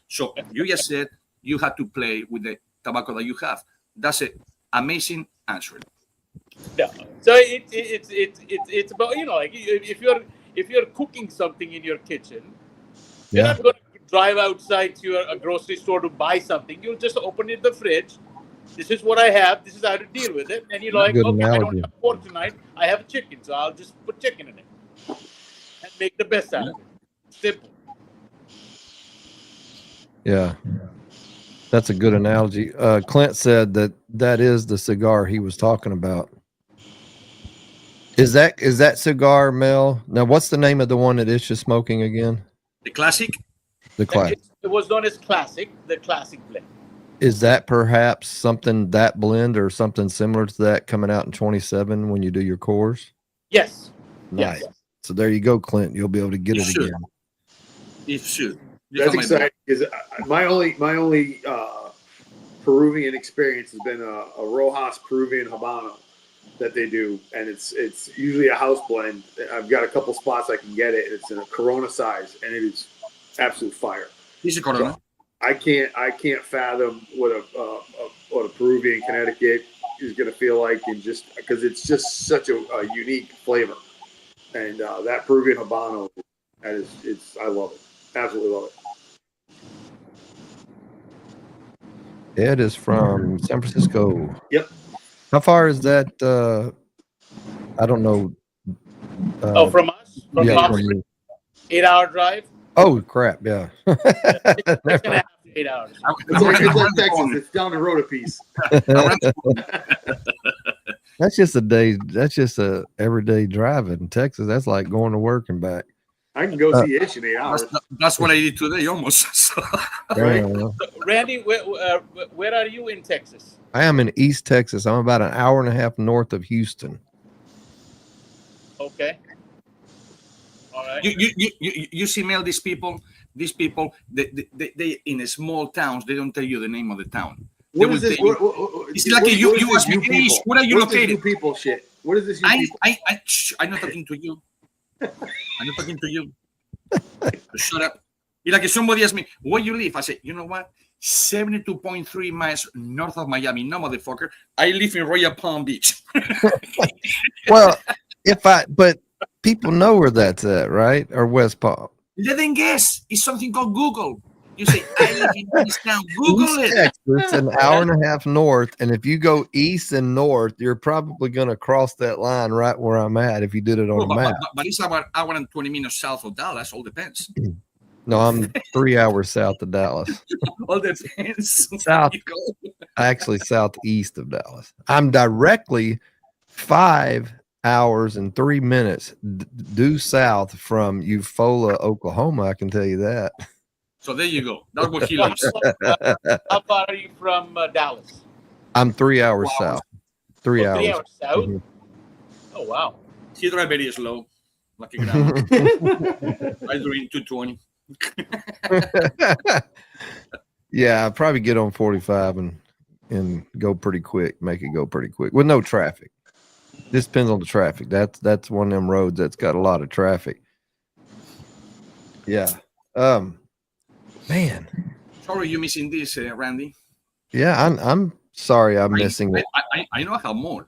so you just said you have to play with the tobacco that you have. That's an amazing answer. Yeah. So it's about like if you're cooking something in your kitchen, you're not going to drive outside to a grocery store to buy something. You'll just open it in the fridge. This is what I have. This is how to deal with it. And you're like, okay, I don't have pork tonight. I have chicken, so I'll just put chicken in it and make the best out of it. Simple. Yeah. That's a good analogy. Clint said that is the cigar he was talking about. Is that cigar, Mel? Now, what's the name of the one that is just smoking again? The classic. The classic. It was known as classic, the classic blend. Is that perhaps something that blend or something similar to that coming out in 27 when you do your cores? Yes. Nice. Yes. So there you go, Clint. You'll be able to get it again. You should. That's exciting because my only Peruvian experience has been a Rojas Peruvian Habano that they do, and it's usually a house blend. I've got a couple spots I can get it. It's in a Corona size, and it is absolute fire. He's a Corona. So I can't fathom what a Peruvian Connecticut is going to feel like, and just because it's just such a unique flavor, and that Peruvian Habano, I love it, absolutely love it. Ed is from San Francisco. Yep. How far is that? I don't know. From us? From yeah, Palm from Springs? you. 8-hour drive? Oh, crap! Yeah. 6.5 to 8 hours. It's like Texas. It's down the road a piece. That's just a day. That's just a everyday drive in Texas. That's like going to work and back. I can go see Ish in 8 hours. That's what I did today, almost. So. Right. Randy, where are you in Texas? I am in East Texas. I'm about an hour and a half north of Houston. Okay. All right. You see, Mel, these people, they in small towns, they don't tell you the name of the town. What is this? It's like you ask me, hey, where are you located? You people shit. What is this? I'm not talking to you. I'm not talking to you. Shut up. It's like if somebody asks me, where you live? I say, you know what? 72.3 miles north of Miami. No, motherfucker. I live in Royal Palm Beach. Well, but people know where that's at, right? Or West Palm. Let them guess. It's something called Google. You say, I live in this town. Google East it. Texas, an hour and a half north. And if you go east and north, you're probably going to cross that line right where I'm at if you did it on a map. But it's about hour and 20 minutes south of Dallas. All depends. No, I'm 3 hours south of Dallas. All depends. South, actually southeast of Dallas. I'm directly 5 hours and 3 minutes due south from Eufaula, Oklahoma. I can tell you that. So there you go. That's where he lives. How far are you from Dallas? I'm 3 hours south. 3 hours. 3 hours south? Mm-hmm. Oh, wow. He drives very slow. Like a grandma. I doing 220. Yeah, I'll probably get on 45 and go pretty quick, make it go pretty quick with no traffic. This depends on the traffic. That's one of them roads that's got a lot of traffic. Yeah. Man. Sorry you missing this, Randy. Yeah, I'm sorry I'm missing it. I know I have more.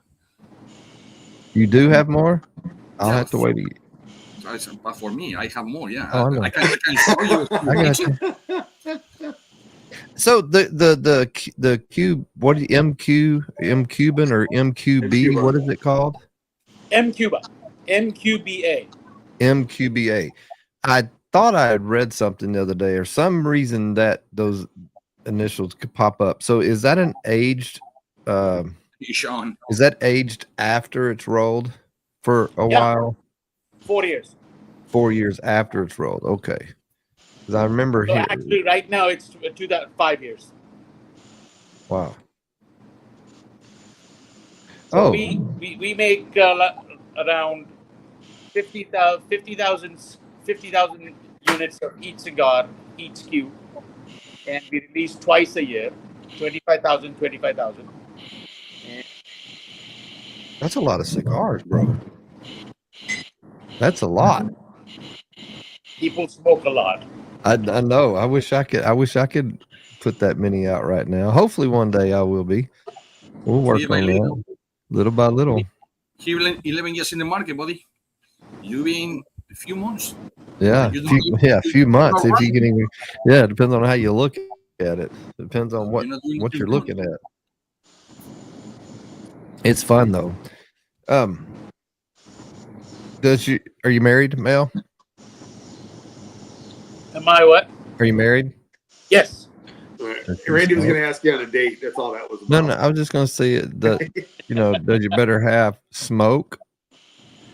You do have more? I'll have to wait. But for me, I have more. Yeah, Oh, I can show you. I got you. So the cube, what is M Cuban or MQB? What is it called? MQBA. MQBA. I thought I had read something the other day, or some reason that those initials could pop up. So is that an aged? Sean. Is that aged after it's rolled for a while? 4 years. 4 years after it's rolled. Okay. Because I remember So actually, right now it's 5 years. Wow. So we make around 50,000 units of each cigar, each cube, and we release twice a year, 25,000. That's a lot of cigars, bro. That's a lot. People smoke a lot. I know. I wish I could put that many out right now. Hopefully one day I will be. We'll work on that little by little. Here 11 years in the market, buddy. You've been a few months. Yeah, a few months. If you can even, yeah, it depends on how you look at it. Depends on what you're looking at. It's fun though. Are you married, Mel? Am I what? Are you married? Yes. Randy was going to ask you on a date. That's all that was about. No, I was just going to say that, does your better half smoke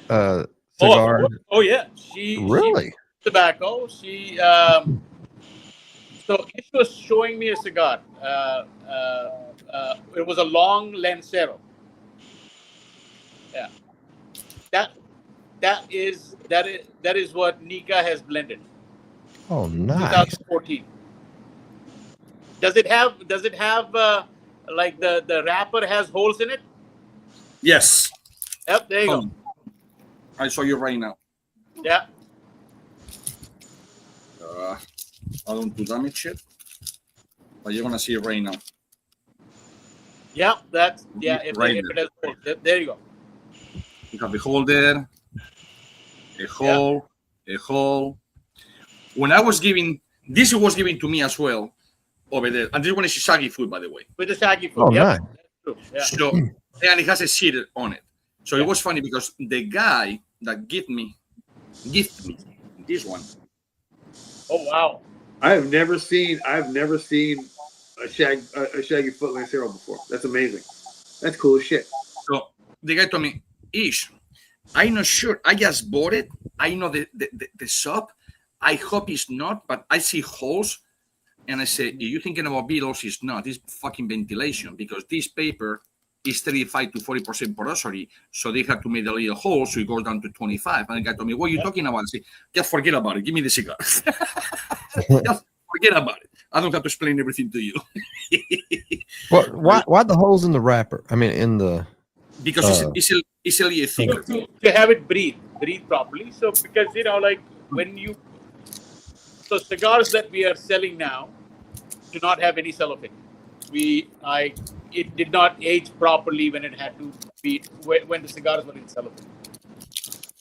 cigar? Oh yeah. She tobacco. She so she was showing me a cigar. It was a long Lancero. Yeah. That is what Nika has blended. Oh, nice. 2014. Does it have like the wrapper has holes in it? Yes. Yep, there you go. I show you right now. Yeah. I don't want to damage it, but you're gonna see it right now. Yeah, that's if Right it has holes. There you go. You have a hole there, a hole, a hole. When I was giving, this was given to me as well over there, and this one is shaggy food, by the way. With the shaggy food. Oh, Yep. nice. True. Yeah. So, and it has a seed on it. So it was funny because the guy that gifted me this one. Oh wow. I've never seen a shaggy foot Lancero before. That's amazing. That's cool as shit. So the guy told me, Ish, I'm not sure. I just bought it. I know the shop. I hope it's not, but I see holes. And I say, you're thinking about beetles? It's not. It's fucking ventilation because this paper is 35 to 40% porosity. So they have to make a little hole so it goes down to 25. And the guy told me, what are you talking about? I say, just forget about it. Give me the cigar. Just forget about it. I don't have to explain everything to you. Why the holes in the wrapper? I mean, in the... Because it's a little thicker. To have it breathe properly. So because like when you cigars that we are selling now do not have any cellophane. It did not age properly when it had to be when the cigars were in cellophane.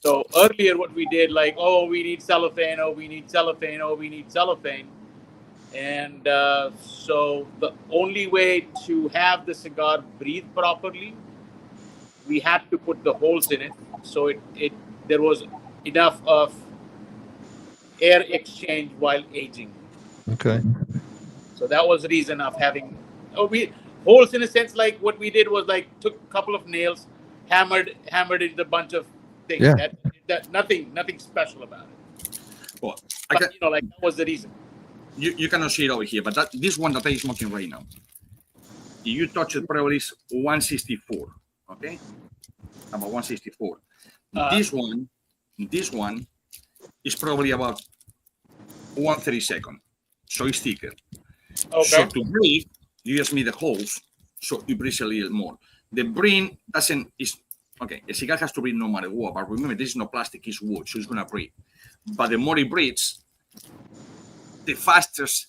So earlier what we did, like, we need cellophane, we need cellophane, we need cellophane. And so the only way to have the cigar breathe properly, we had to put the holes in it. So there was enough of air exchange while aging. Okay. So that was the reason of having holes, in a sense. Like what we did was like took a couple of nails, hammered it a bunch of things. Yeah. That nothing special about it. Well, But, that was the reason. You cannot see it over here, but this one that I'm smoking right now, you touch it probably is 164. Okay, about 164. This one is probably about 132nd, so it's thicker. Okay. So to breathe, you just need the holes, so it breathes a little more. The brain a cigar has to breathe no matter what, but remember, this is not plastic, it's wood, so it's going to breathe. But the more it breathes, the fastest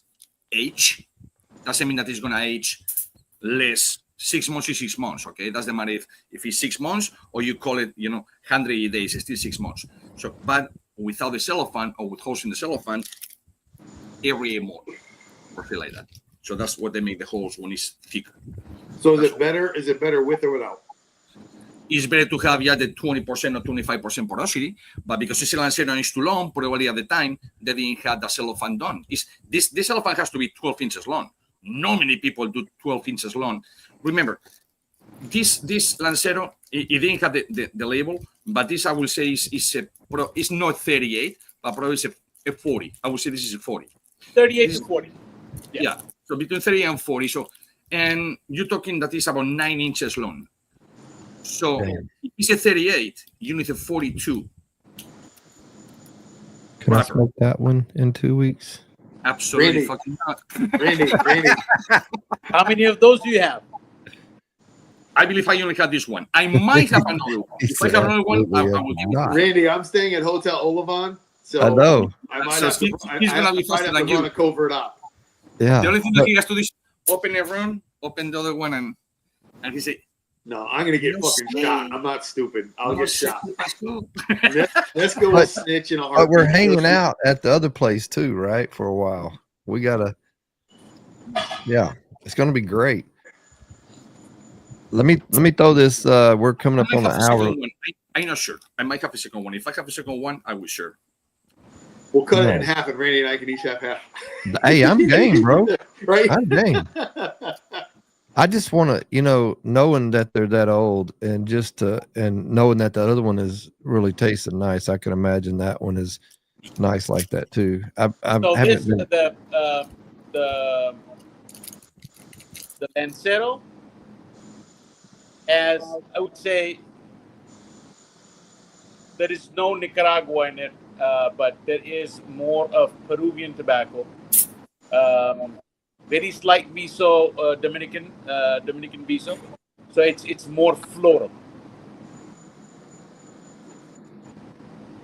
age, doesn't mean that it's going to age less. 6 months is 6 months, okay? Doesn't matter if it's 6 months or you call it, 100 days, it's still 6 months. So, but without the cellophane or with holes in the cellophane, every year more, or feel like that. So that's what they make the holes when it's thicker. So is it better with or without? It's better to have the 20% or 25% porosity, but because the Lancero is too long, probably at the time they didn't have the cellophane done. This cellophane has to be 12 inches long. Not many people do 12 inches long. Remember, this Lancero, it didn't have the label, but this I will say is not 38, but probably it's a 40. I would say this is a 40. 38 to 40. Yeah. So between 30 and 40. So, and you're talking that is about 9 inches long. So if it's a 38, you need a 42. Can I smoke that one in 2 weeks? Absolutely Randy. fucking not. Randy. How many of those do you have? I believe I only have this one. I might have another one. If I have another one, I will give it. Randy, I'm staying at Hotel Olivon, so I know. I might So have to, he's I gonna be might faster have than to you. run a covert op. Yeah. The only thing that he has to do is open a room, open the other one, and he say, No, I'm gonna get No fucking snake. shot. I'm not stupid. I'll "No, get shot. let's go." Let's go But- snitch in a But heartbeat. we're hanging out at the other place too, right? For a while. We gotta. Yeah, it's gonna be great. Let me throw this. We're coming up I on might the have a second hour. one. I'm not sure. I might have a second one. If I have a second one, I will share. We'll cut it in No. half, and Randy and I can each have half. Hey, I'm game, bro. Right? I'm game. I just want to, knowing that they're that old, and and knowing that the other one is really tasting nice. I can imagine that one is nice like that too. I So haven't been. the Lancero has, I would say, there is no Nicaragua in it but there is more of Peruvian tobacco. Very slight viso, Dominican viso. So it's more floral.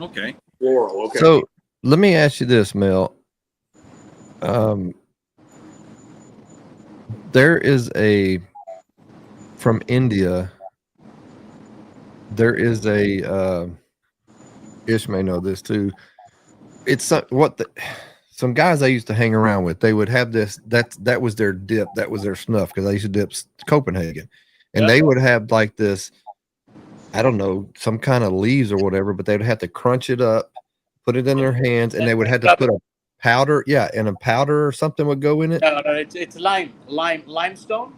Okay. Floral. Okay. So let me ask you this, Mel. There is from India. There is Ish may know this too. It's some guys I used to hang around with. They would have this. That was their dip. That was their snuff because I used to dip Copenhagen, and they would have like this. I don't know, some kind of leaves or whatever, but they'd have to crunch it up, put it in their hands, and they would have to put a powder, and a powder or something would go in it. No, it's limestone.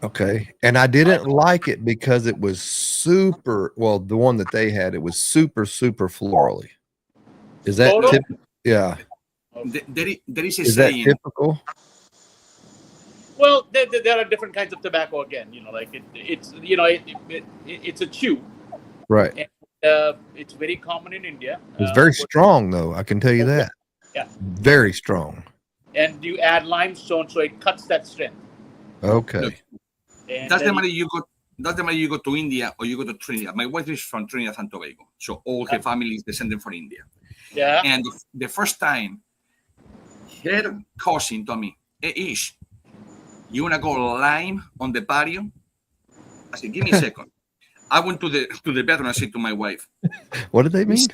Okay, and I didn't like it because it was super. Well, the one that they had, it was super florally. Is that yeah? There is a Is that saying. typical? Well, there are different kinds of tobacco again. Like it's a chew. Right. And, it's very common in India. It's very strong, though. I can tell you that. Yeah. Very strong. And you add limestone, so it cuts that strength. Okay. Look, that's the matter you go. That's the matter you go to India or you go to Trinidad. My wife is from Trinidad and Tobago, so all her family is descended from India. Yeah. And the first time, her cousin told me, "Hey, Ish, you wanna go lime on the patio?" I said, "Give me a second." I went to the bathroom and I said to my wife, What did they mean?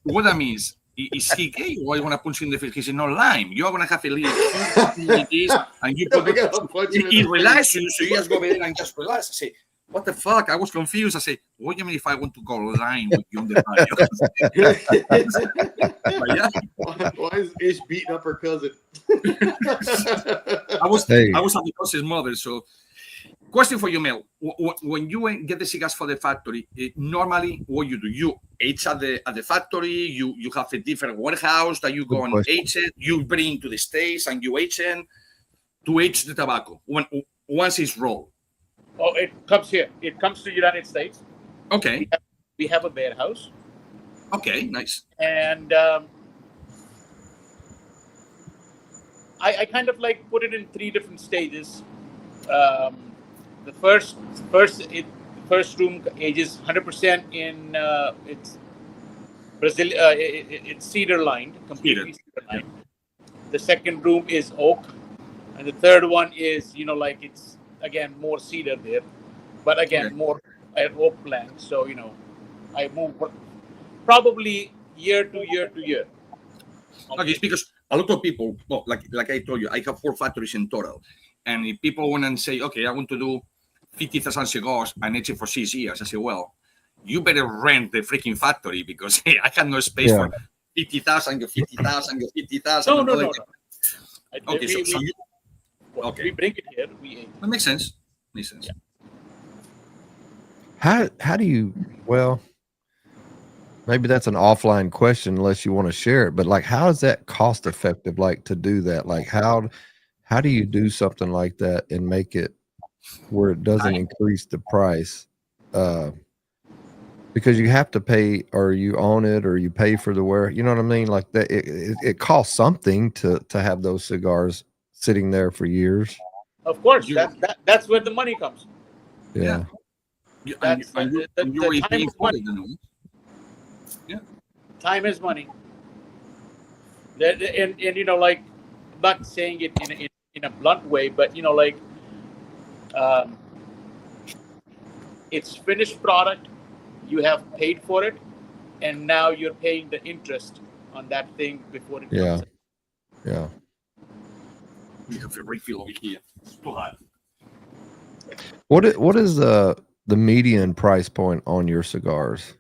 "What that means? Is he gay or I want to punch him in the face?" He said, "No, lime. You are going to have a little like this, and you put it relax you, so you just go over there and just relax." I say, "What the fuck?" I was confused. I say, "What do you mean if I want to go lime with you on the patio?" Why is Ish beating up her cousin? I was at the cousin's mother. So, question for you, Mel. When you get the cigars for the factory, normally what you do, you age at the factory, you have a different warehouse that you go and age it, you bring to the States and you age it to age the tobacco once it's rolled. Oh, it comes here. It comes to the United States. Okay. We have a warehouse. Okay, nice. And I kind of like put it in 3 different stages. The first room ages 100% in it's Brazil. It's cedar lined, completely cedar lined. The second room is oak, and the third one is like it's again more cedar there, but again more oak plant. So I move probably year to year. Okay, it's because a lot of people, well, like I told you, I have 4 factories in total, and if people want and say, "Okay, I want to do 50,000 cigars and age it for 6 years," I say, "Well, you better rent the freaking factory because hey, I have no space for 50,000, your 50,000, your 50,000." No. Okay, we bring it here. That makes sense. Yeah. How do you? Well, maybe that's an offline question unless you want to share it. But like, how is that cost effective? Like to do that? Like how do you do something like that and make it where it doesn't increase the price? Because you have to pay, or you own it, or you pay for the wear. You know what I mean? Like that, it costs something to have those cigars sitting there for years. Of course, that's where the money comes. Yeah. Time is money. And like, I'm not saying it in a blunt way, but it's finished product. You have paid for it, and now you're paying the interest on that thing before it comes out. Yeah. We have a refill over here. What is the median price point on your cigars?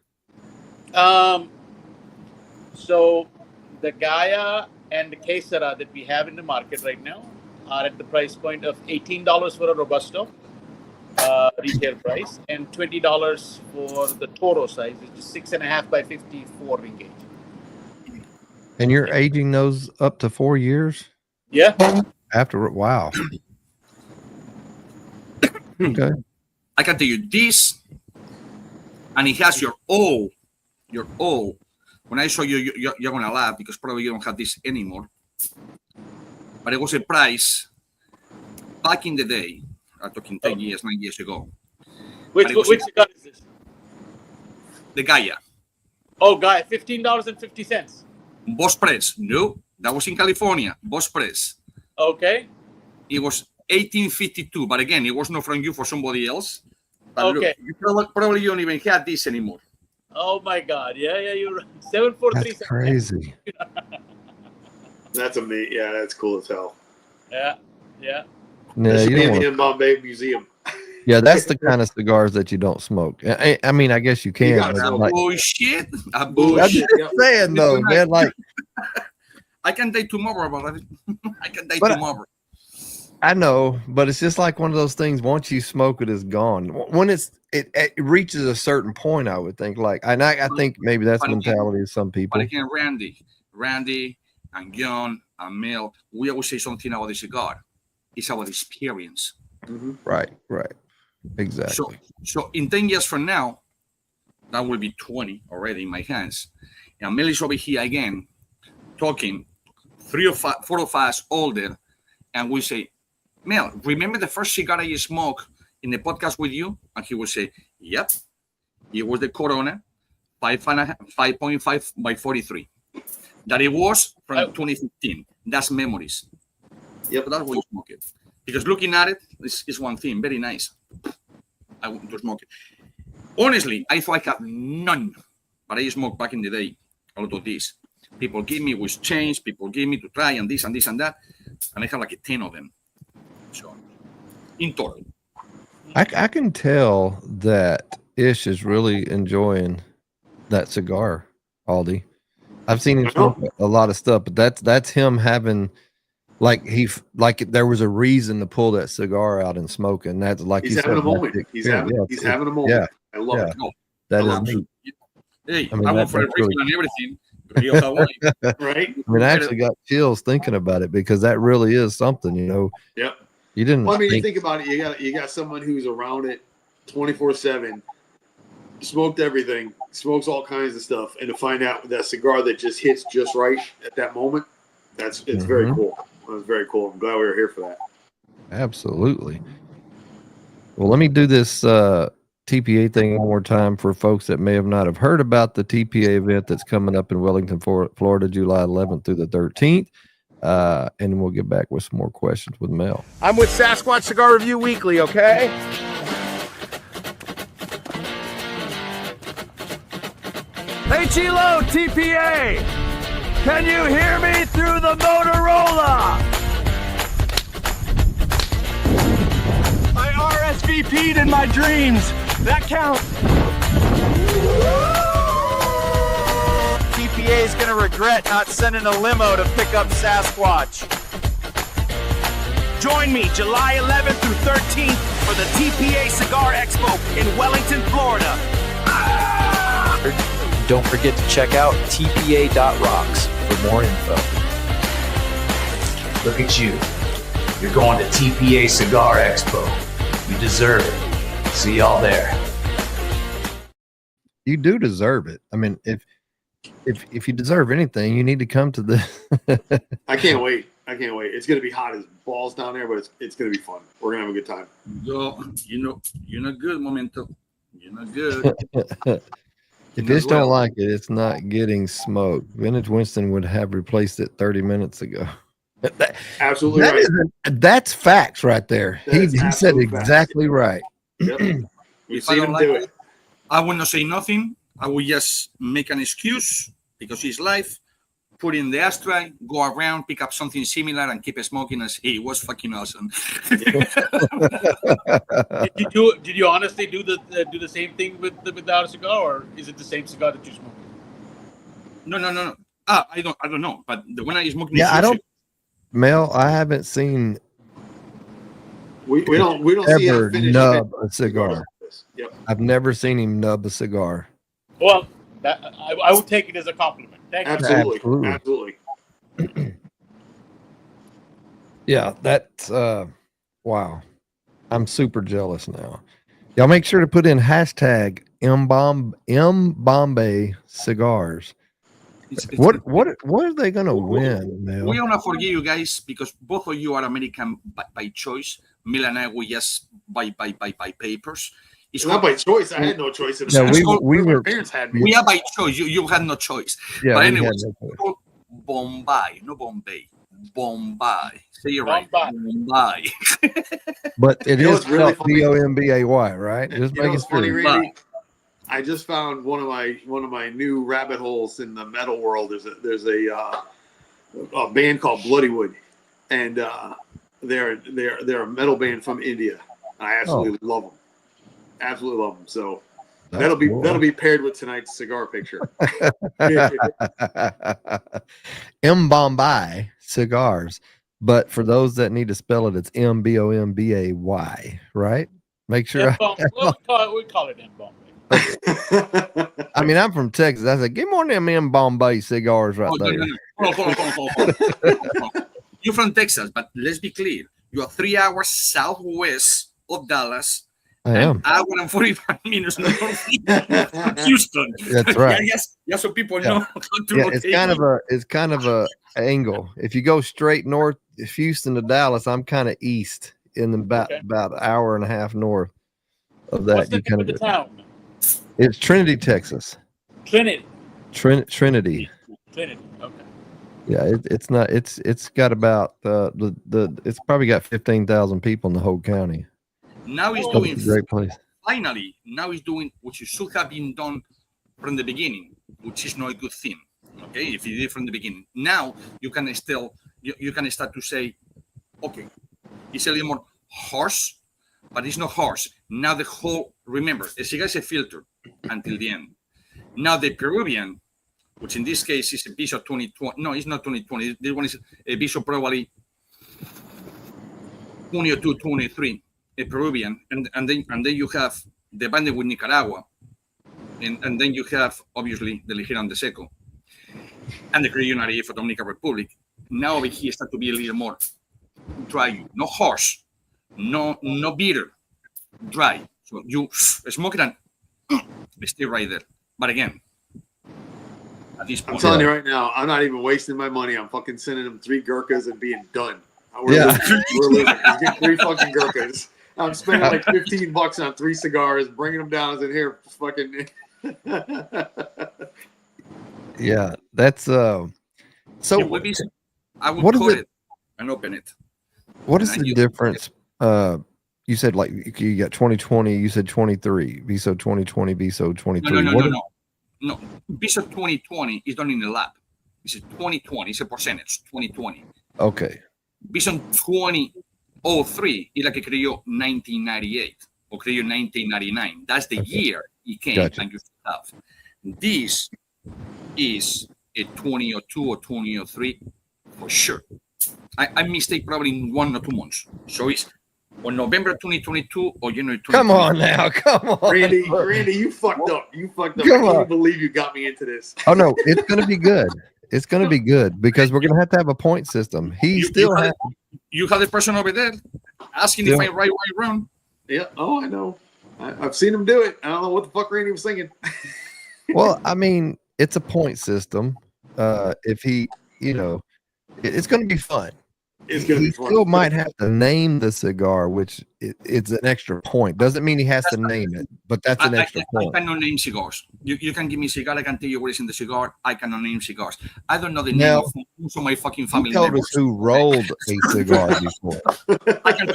So the Gaia and the Quesara that we have in the market right now are at the price point of $18 for a Robusto retail price, and $20 for the Toro size, which is 6.5 by 54 ringgit. And you're aging those up to 4 years? Yeah. Wow. Okay. I can tell you this, and it has your O when I show you, you're going to laugh because probably you don't have this anymore. But it was a price back in the day. I'm talking 10 years, 9 years ago. Which cigar is this? The Gaia. Oh, Gaia, $15.50. Boss Press. No, that was in California. Boss Press. Okay. It was 1852, but again, it was not from you, for somebody else. But Okay. Look, probably you don't even have this anymore. Oh my God! Yeah, you're right. 743. That's crazy. That's amazing. Yeah, that's cool as hell. Yeah. Yeah, That should you be don't in the wanna- MBombay Museum. yeah, that's the kind of cigars that you don't smoke. I mean, I guess you can. gotta but smoke. like, Bullshit. I'm Bullshit. just saying though, man. Like, I can die tomorrow, but I can die But- tomorrow. I know, but it's just like one of those things. Once you smoke it, it's gone. When it reaches a certain point, I would think. Like, and I think maybe that's the But again- mentality of some people. But again, Randy, and John and Mel, we always say something about the cigar. It's about experience. Right. Exactly. So in 10 years from now, that will be 20 already in my hands. And Mel is over here again, talking 4 of us older, and we say, Mel, remember the first cigar I smoked in the podcast with you? And he will say, yep, it was the Corona 5.5 by 43. That it was from 2015. That's memories. Yep. So that's what you smoke it. Because looking at it is one thing, very nice. I want to smoke it. Honestly, I thought I had none, but I smoked back in the day a lot of these. People give me with change, people give me to try, and this and this and that, and I have like 10 of them. So, in total. I can tell that Ish is really enjoying that cigar, Aldi. I've seen him smoke a lot of stuff, but that's him having like there was a reason to pull that cigar out and smoke, and that's like He's you having said, a moment. that's He's experience. having a moment. Yeah. I love Yeah. it. No, That no, is neat. hey, I mean, I went for a that's really- refill and everything. Rio Hawaii. Right? I mean, I actually got chills thinking about it because that really is something, you know. Yep. You didn't. Well, I mean, you think- think about it. You got someone who's around it 24/7, smoked everything, smokes all kinds of stuff, and to find out that cigar that just hits just right at that moment, it's very cool. It was very cool. I'm glad we were here for that. Absolutely. Well, let me do this TPA thing one more time for folks that may have not have heard about the TPA event that's coming up in Wellington, Florida, July 11th through the 13th. And then we'll get back with some more questions with Mel. I'm with Sasquatch Cigar Review Weekly, okay? Hey, Chilo, TPA! Can you hear me through the Motorola? I RSVP'd in my dreams. That counts. TPA is gonna regret not sending a limo to pick up Sasquatch. Join me July 11th through 13th for the TPA Cigar Expo in Wellington, Florida. Don't forget to check out tpa.rocks for more info. Look at you. You're going to TPA Cigar Expo. You deserve it. See y'all there. You do deserve it. I mean, if you deserve anything, you need to come to the. I can't wait. It's going to be hot as balls down there, but it's going to be fun. We're going to have a good time. You're not good, Momento. You're not good. If you just don't like it, it's not getting smoked. Vintage Winston would have replaced it 30 minutes ago. Absolutely That right. that's facts right there. That is He said absolute facts. exactly right. Yep. We've If I seen don't him like do it, it. I will not say nothing. I will just make an excuse because it's life. Put in the ashtray, go around, pick up something similar, and keep smoking. And say, hey, it was fucking awesome. Did you honestly do the same thing with our cigar, or is it the same cigar that you smoke? No. I don't know. But the one I smoking. Yeah, is I don't. usually- Mel, I haven't seen We don't see him ever finish nub it. a cigar. Yep. I've never seen him nub a cigar. Well, I would take it as a compliment. Thank you. Absolutely. Absolutely. Absolutely. Yeah, that's wow. I'm super jealous now. Y'all make sure to put in hashtag MBombay Cigars What are they gonna win, Mel? We wanna forgive you guys because both of you are American by choice. Mel and I we just by papers. It's not by choice. I had no choice. No, my parents had me. We are by choice. You had no choice. Yeah, but anyway, it's called Bombay, no Bombay. Bombay. Say it right. Bombay. But it is really really Bombay, right? Just You know making what's funny, sure. Randy? I just found one of my new rabbit holes in the metal world. There's a band called Bloodywood, and they're a metal band from India. I absolutely love them. Absolutely love them. So that'll be paired with tonight's cigar picture. MBombay Cigars, but for those that need to spell it, it's MBombay, right? Make sure. We call it MBombay. I mean, I'm from Texas. I said, give me one of them MBombay cigars right there. No. Hold on. You're from Texas, but let's be clear. You are 3 hours southwest of Dallas. I am. Hour and 45 minutes north of Houston. That's right. Yes, so people know. Yeah, it's kind of a angle. If you go straight north, Houston to Dallas, I'm kind of east in about an hour and a half north of that. What's the name of the town? It's Trinity, Texas. Trinity. Trinity. Okay. Yeah, it's not. It's got about it's probably got 15,000 people in the whole county. Now he's doing a great place. Finally, now he's doing what you should have been done from the beginning, which is not a good thing. Okay, if you did it from the beginning, now you can still you can start to say, okay, it's a little more harsh, but it's not harsh. Now the whole remember, a cigar is a filter until the end. Now the Peruvian, which in this case is a Bishop 2020. No, it's not 2020. This one is a Bishop probably 22, 23. A Peruvian, and then you have the band with Nicaragua, and then you have obviously the Ligero and the Seco, and the Creole for Dominican Republic. Now over here start to be a little more dry, not harsh, no bitter, dry. So you smoke it and stay right there. But again, at this point, I'm telling you right now, I'm not even wasting my money. I'm fucking sending them 3 Gurkhas and being done. We're losing. He's getting 3 fucking Gurkhas. I'm spending like $15 on 3 cigars, bringing them down and here, fucking. Yeah, that's so. I would call it and open it. What is the difference? You said like you got 2020. You said 23. BISO 2020. BISO 23. No. BISO 2020 is done in the lab. It's 2020. It's a percentage. 2020. Okay. BISO 2003 is like a creó 1998 or creó 1999. That's the year it came and you have. This is a 2002 or 2003 for sure. I mistake probably in 1 or 2 months. So it's on November 2022 or January 2022. Come on now, come on. Randy, you fucked up. I can't believe you got me into this. Oh no, it's gonna be good. It's gonna be good because we're gonna have a point system. You have the person over there asking if I'm right or wrong. Yeah. Oh, I know. I've seen him do it. I don't know what the fuck Randy was thinking. Well, I mean, it's a point system. If he, it's going to be fun. It's going to be fun. He still might have to name the cigar, which it's an extra point. Doesn't mean he has to name it, but that's an extra point. I cannot name cigars. You can give me a cigar. I can tell you what is in the cigar. I cannot name cigars. I don't know the name of most of my fucking family members. Told us who rolled a cigar before.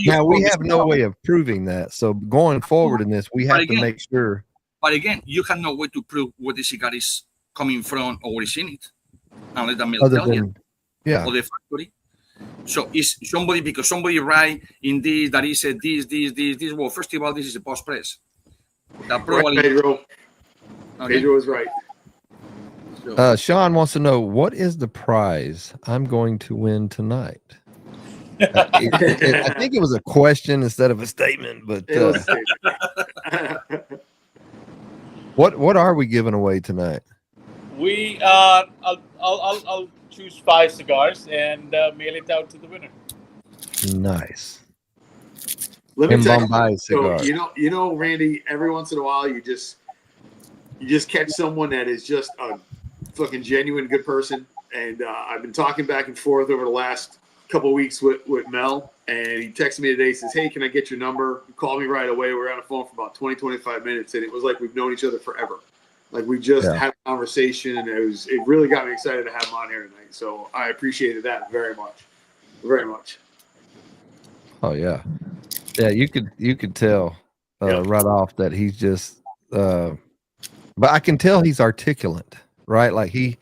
Now, we have no way of proving that. So going forward in this, we have to make sure. But again, you have no way to prove where the cigar is coming from or what is in it. Unless the mill tell you. Yeah. Or the factory. So is somebody, because somebody write in this that he said this. Well, first of all, this is a post press. That probably Pedro. Okay. Pedro is right. So, Sean wants to know, what is the prize I'm going to win tonight? I think it was a question instead of a statement, but what are we giving away tonight? We I'll choose 5 cigars and mail it out to the winner. Nice. Let me tell you, so, you know, Randy, every once in a while you just catch someone that is just a fucking genuine good person. And I've been talking back and forth over the last couple of weeks with Mel. And he texted me today, says, hey, can I get your number? He called me right away. We were on the phone for about 20, 25 minutes. And it was like we've known each other forever. Like we just had a conversation, and it really got me excited to have him on here tonight. So I appreciated that very much. Very much. Oh yeah. Yeah, you could tell right off that he's just but I can tell he's articulate, right? Like he's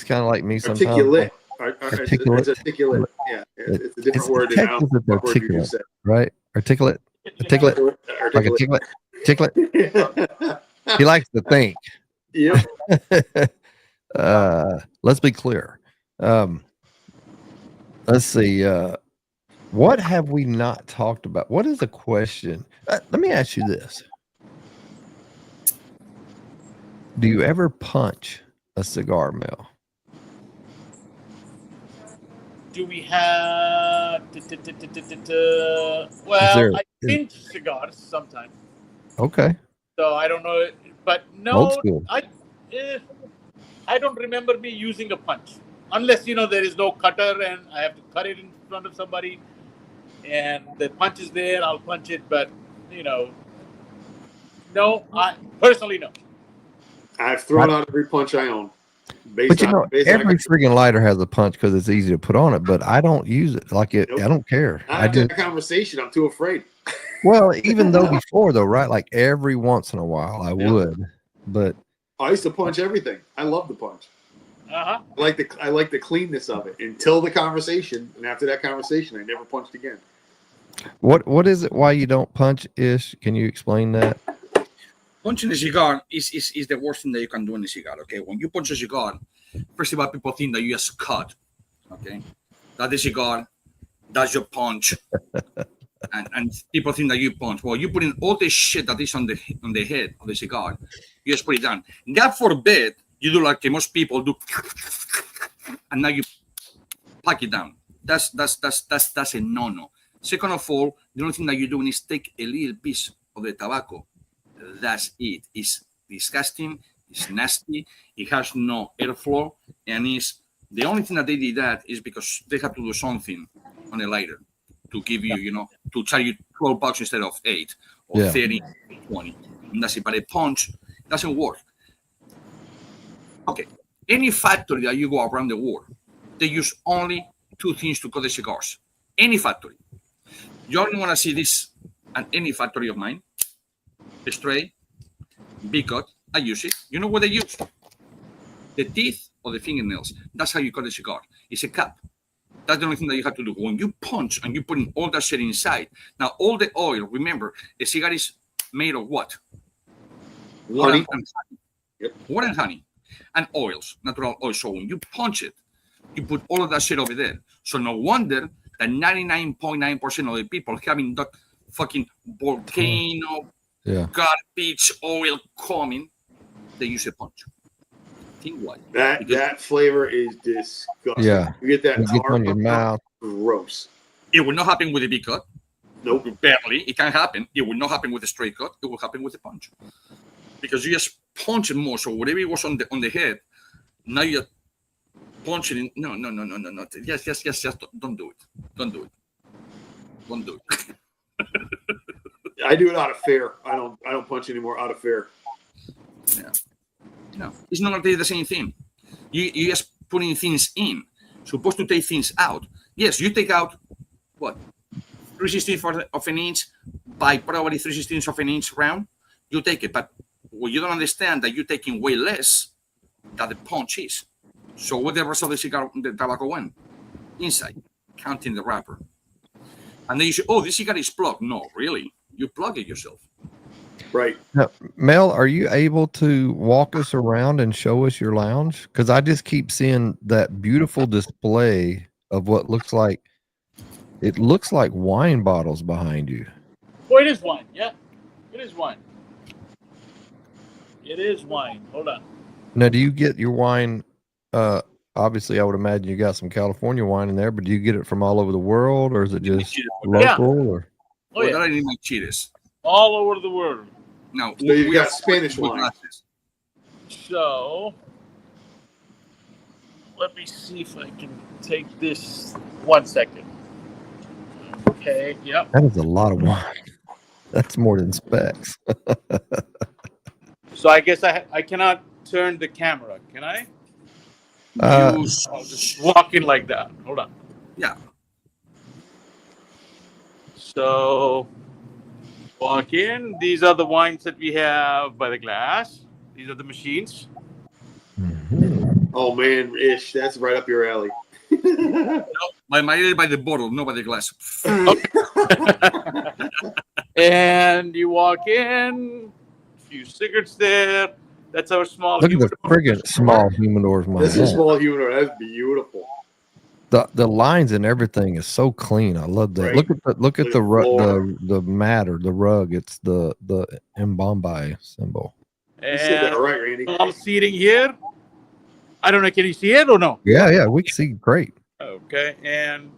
kind of like me sometimes. Articulate. Articulate. It's articulate. Yeah, it's a different word than articulate, right? Articulate. Articulate. Like articulate. He likes to think. Yep. Let's be clear. Let's see. What have we not talked about? What is the question? Let me ask you this. Do you ever punch a cigar, Mel? Do we have? Well, I pinch cigars sometimes. Okay. So I don't know, but Old no, school. I don't remember me using a punch, unless there is no cutter and I have to cut it in front of somebody, and the punch is there. I'll punch it, but no, I personally no. I've thrown out every punch I own. But every friggin' lighter has a punch because it's easy to put on it. But I don't use it like it. Nope. I don't care. I just that conversation. I'm too afraid. Well, even though before though, right? Like every once in a while, I would. But I used to punch everything. I love the punch. Uh-huh. I like the cleanness of it until the conversation, and after that conversation, I never punched again. What is it? Why you don't punch? Ish? Can you explain that? Punching a cigar is the worst thing that you can do in a cigar, okay? When you punch a cigar, first of all, people think that you just cut, okay? That's the cigar, that's your punch. and people think that you punch. Well, you put in all the shit that is on the head of the cigar, you just put it down. God forbid you do like most people do, and now you pack it down. That's a no-no. Second of all, the only thing that you're doing is take a little piece of the tobacco. That's it. It's disgusting. It's nasty. It has no airflow, and it's the only thing that they did that is because they have to do something on a lighter to give you, to charge you $12 instead of 8 or 30, 20. And that's it. But a punch doesn't work. Okay. Any factory that you go around the world, they use only 2 things to cut the cigars. Any factory. You only want to see this at any factory of mine. Straight, big cut. I use it. You know what they use? The teeth or the fingernails. That's how you cut a cigar. It's a cap. That's the only thing that you have to do. When you punch and you put in all that shit inside, now all the oil, remember, a cigar is made of what? Water and honey. Yep. Water and honey. And oils, natural oil. So when you punch it, you put all of that shit over there. So no wonder that 99.9% of the people having that fucking volcano, garbage oil coming, they use a punch. Think why? That flavor is disgusting. Yeah, you get that tar on your mouth. Gross. It will not happen with a big cut. Nope. Barely. It can happen. It will not happen with a straight cut. It will happen with a punch. Because you just punch it more. So whatever it was on the head, now you're punching it. No. Yes. Don't do it. Don't do it. I do it out of fear. I don't punch anymore out of fear. Yeah. No, it's not going to be the same thing. You just putting things in. Supposed to take things out. Yes, you take out what? 3/16 of an inch by probably 3/16 of an inch round. You take it, but what you don't understand that you're taking way less than the punch is. So what the rest of the tobacco went? Inside, counting the wrapper. And then you say, oh, this cigar is plugged. No, really. You plug it yourself. Right. Now, Mel, are you able to walk us around and show us your lounge? Because I just keep seeing that beautiful display of what looks like wine bottles behind you. Oh, it is wine. Yeah, it is wine. It is wine. Hold on. Now, do you get your wine? Obviously, I would imagine you got some California wine in there, but do you get it from all over the world, or is it just local? Yeah. Or that I need my cheetahs. All over the world. Now so we got Spanish wine. So let me see if I can take this. 1 second. Okay. Yep. That is a lot of wine. That's more than specs. So I guess I cannot turn the camera, can I? I'll Just walk in like that. Hold on. yeah. So walk in. These are the wines that we have by the glass. These are the machines. Oh man, Ish, that's right up your alley. By the bottle, not by the glass. And you walk in, a few cigarettes there. That's our small. Look at the humidor. friggin' small humidors, man. This is a small humidor. That's beautiful. The lines and everything is so clean. I love that. Right. Look at the Floor. the mat or the rug. It's the MBombay symbol. You said that And right, Randy. small seating here. I don't know. Can you see it or no? Yeah, we can see great. Okay, and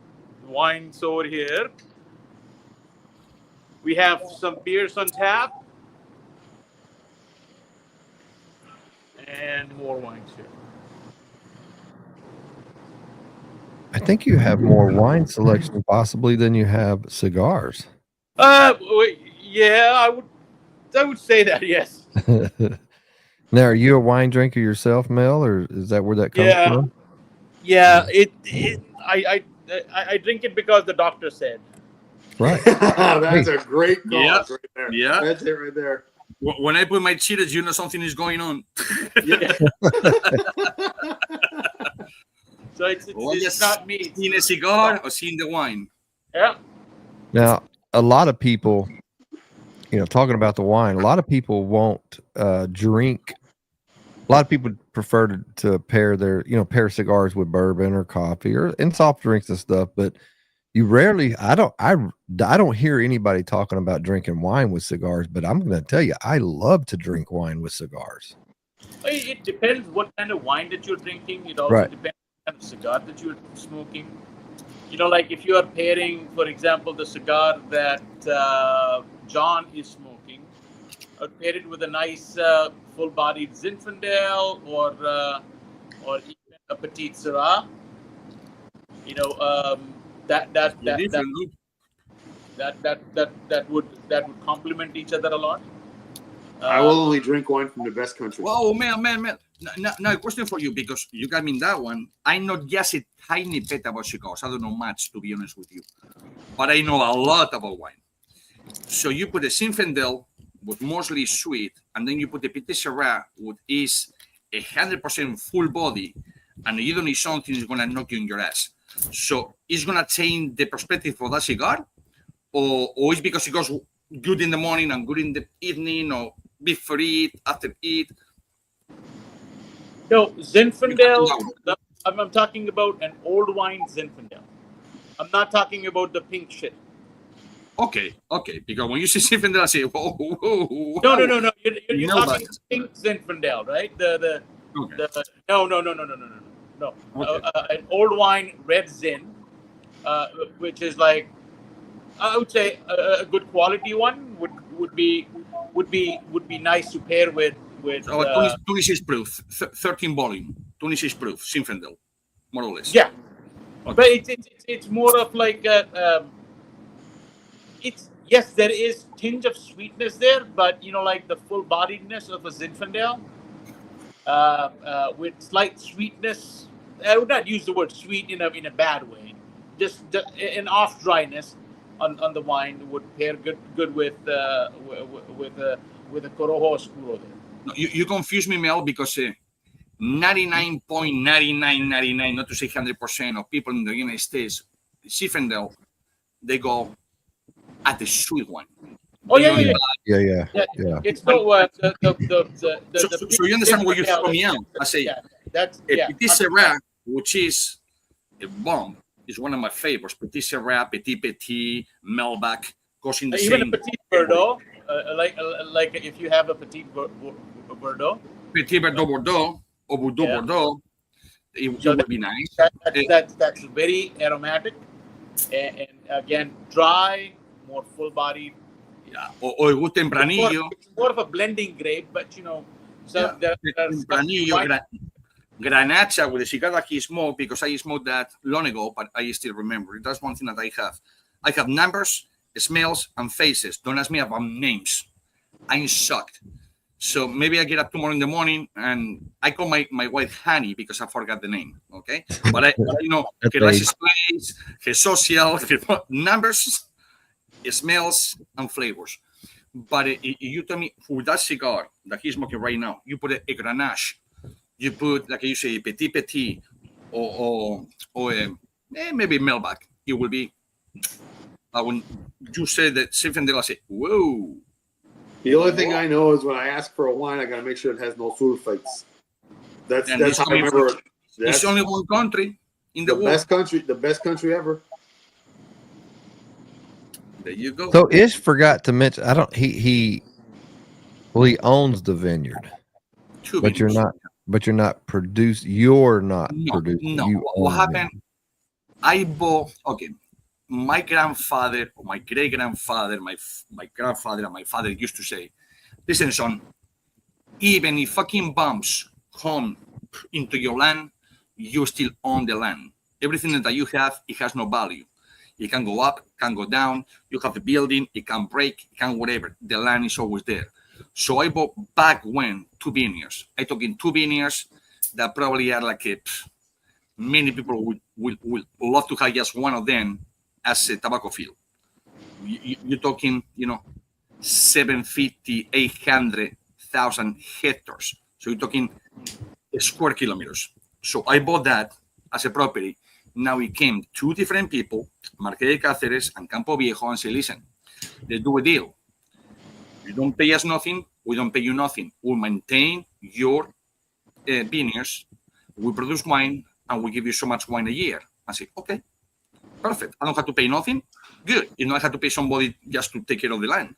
wines over here. We have some beers on tap. And more wines here. I think you have more wine selection possibly than you have cigars. Yeah, I would say that, yes. Now, are you a wine drinker yourself, Mel, or is that where that comes from? Yeah, I drink it because the doctor said. Right. That's a great cause Yeah. right there. Yeah. That's it right there. When I put my Cheetos, you know something is going on. Yeah. So it's Just not me. seeing a cigar or seeing the wine. Yeah. Now, a lot of people, talking about the wine, a lot of people won't drink. A lot of people prefer to pair pair cigars with bourbon or coffee and soft drinks and stuff, but you rarely, I don't hear anybody talking about drinking wine with cigars, but I'm going to tell you, I love to drink wine with cigars. It depends what kind of wine that you're drinking. It also Right. depends on the kind of cigar that you're smoking. Like if you are pairing, for example, the cigar that John is smoking, I'd pair it with a nice full-bodied Zinfandel or even a Petite Syrah. That would complement each other a lot. I will only drink wine from the best country. Whoa, man. Now, a question for you, because you got me in that one. I know just a tiny bit about cigars. I don't know much, to be honest with you. But I know a lot about wine. So you put a Zinfandel with mostly sweet, and then you put a Petit Syrah, which is 100% full body, and you don't need something that's going to knock you in your ass. So it's going to change the perspective for that cigar? Or it's because it goes good in the morning and good in the evening, or before eat, after eat? No, Zinfandel, I'm talking about an old wine Zinfandel. I'm not talking about the pink shit. Okay. Because when you say Zinfandel, I say, whoa. No. You're No, talking pink Zinfandel, right? Okay. No. Okay. An old wine red Zin, which is like, I would say a good quality one would be nice to pair with 26 proof, 13 volume, 26 proof, Zinfandel, more or less. Yeah, Okay. but it's more of like yes, there is tinge of sweetness there, but like the full bodiedness of a Zinfandel with slight sweetness. I would not use the word sweet in a bad way. Just an off dryness on the wine would pair good with a Corojo Oscuro there. No, you confuse me, Mel, because 99.9999, not to say 100% of people in the United States, Zinfandel, they go at the sweet one. Oh yeah. Yeah. It's no So you understand where you're coming out? I say, Petit Syrah, which is a bomb, is one of my favorites. Petit Syrah, Petit, Melback, goes in the even same. a Petit Verdot, like if you have a Petit Verdot. Petit Verdot Bordeaux or Bordeaux, it would be nice. That's very aromatic and again dry, more full bodied. Yeah, or a good Tempranillo. It's more of a blending grape, but there are Tempranillo, Granacha with the cigar that he smoked, because I smoked that long ago, but I still remember it. That's one thing that I have. I have numbers, smells, and faces. Don't ask me about names. I'm shocked. So maybe I get up tomorrow in the morning and I call my wife Honey because I forgot the name. Okay, but I know her license plates, her social, her numbers, smells, and flavors. But you tell me, for that cigar that he's smoking right now, you put a Grenache, you put, like you say, Petit, or maybe Melback. It will be, when you say that same thing, they'll say, whoa. The only thing I know is when I ask for a wine, I got to make sure it has no sulfites. That's how I remember it. It's only one country in the world. The best country ever. There you go. So Ish forgot to mention. He owns the vineyard, but you're not producing. You're not producing. No. What happened? I bought. Okay, my grandfather, or my great grandfather, my grandfather and my father used to say, "Listen, son. Even if fucking bombs come into your land, you still own the land. Everything that you have, it has no value. It can go up, can go down. You have the building, it can break, it can whatever. The land is always there." So I bought back when 2 vineyards. I took in 2 vineyards that probably are like many people would love to have just one of them as a tobacco field. You're talking, 750, 800,000 hectares. So you're talking square kilometers. So I bought that as a property. Now it came 2 different people, Marqués de Cáceres and Campo Viejo, and say, listen, let's do a deal. You don't pay us nothing, we don't pay you nothing. We'll maintain your vineyards, we produce wine, and we give you so much wine a year. I say, okay, perfect. I don't have to pay nothing. Good. You don't have to pay somebody just to take care of the land.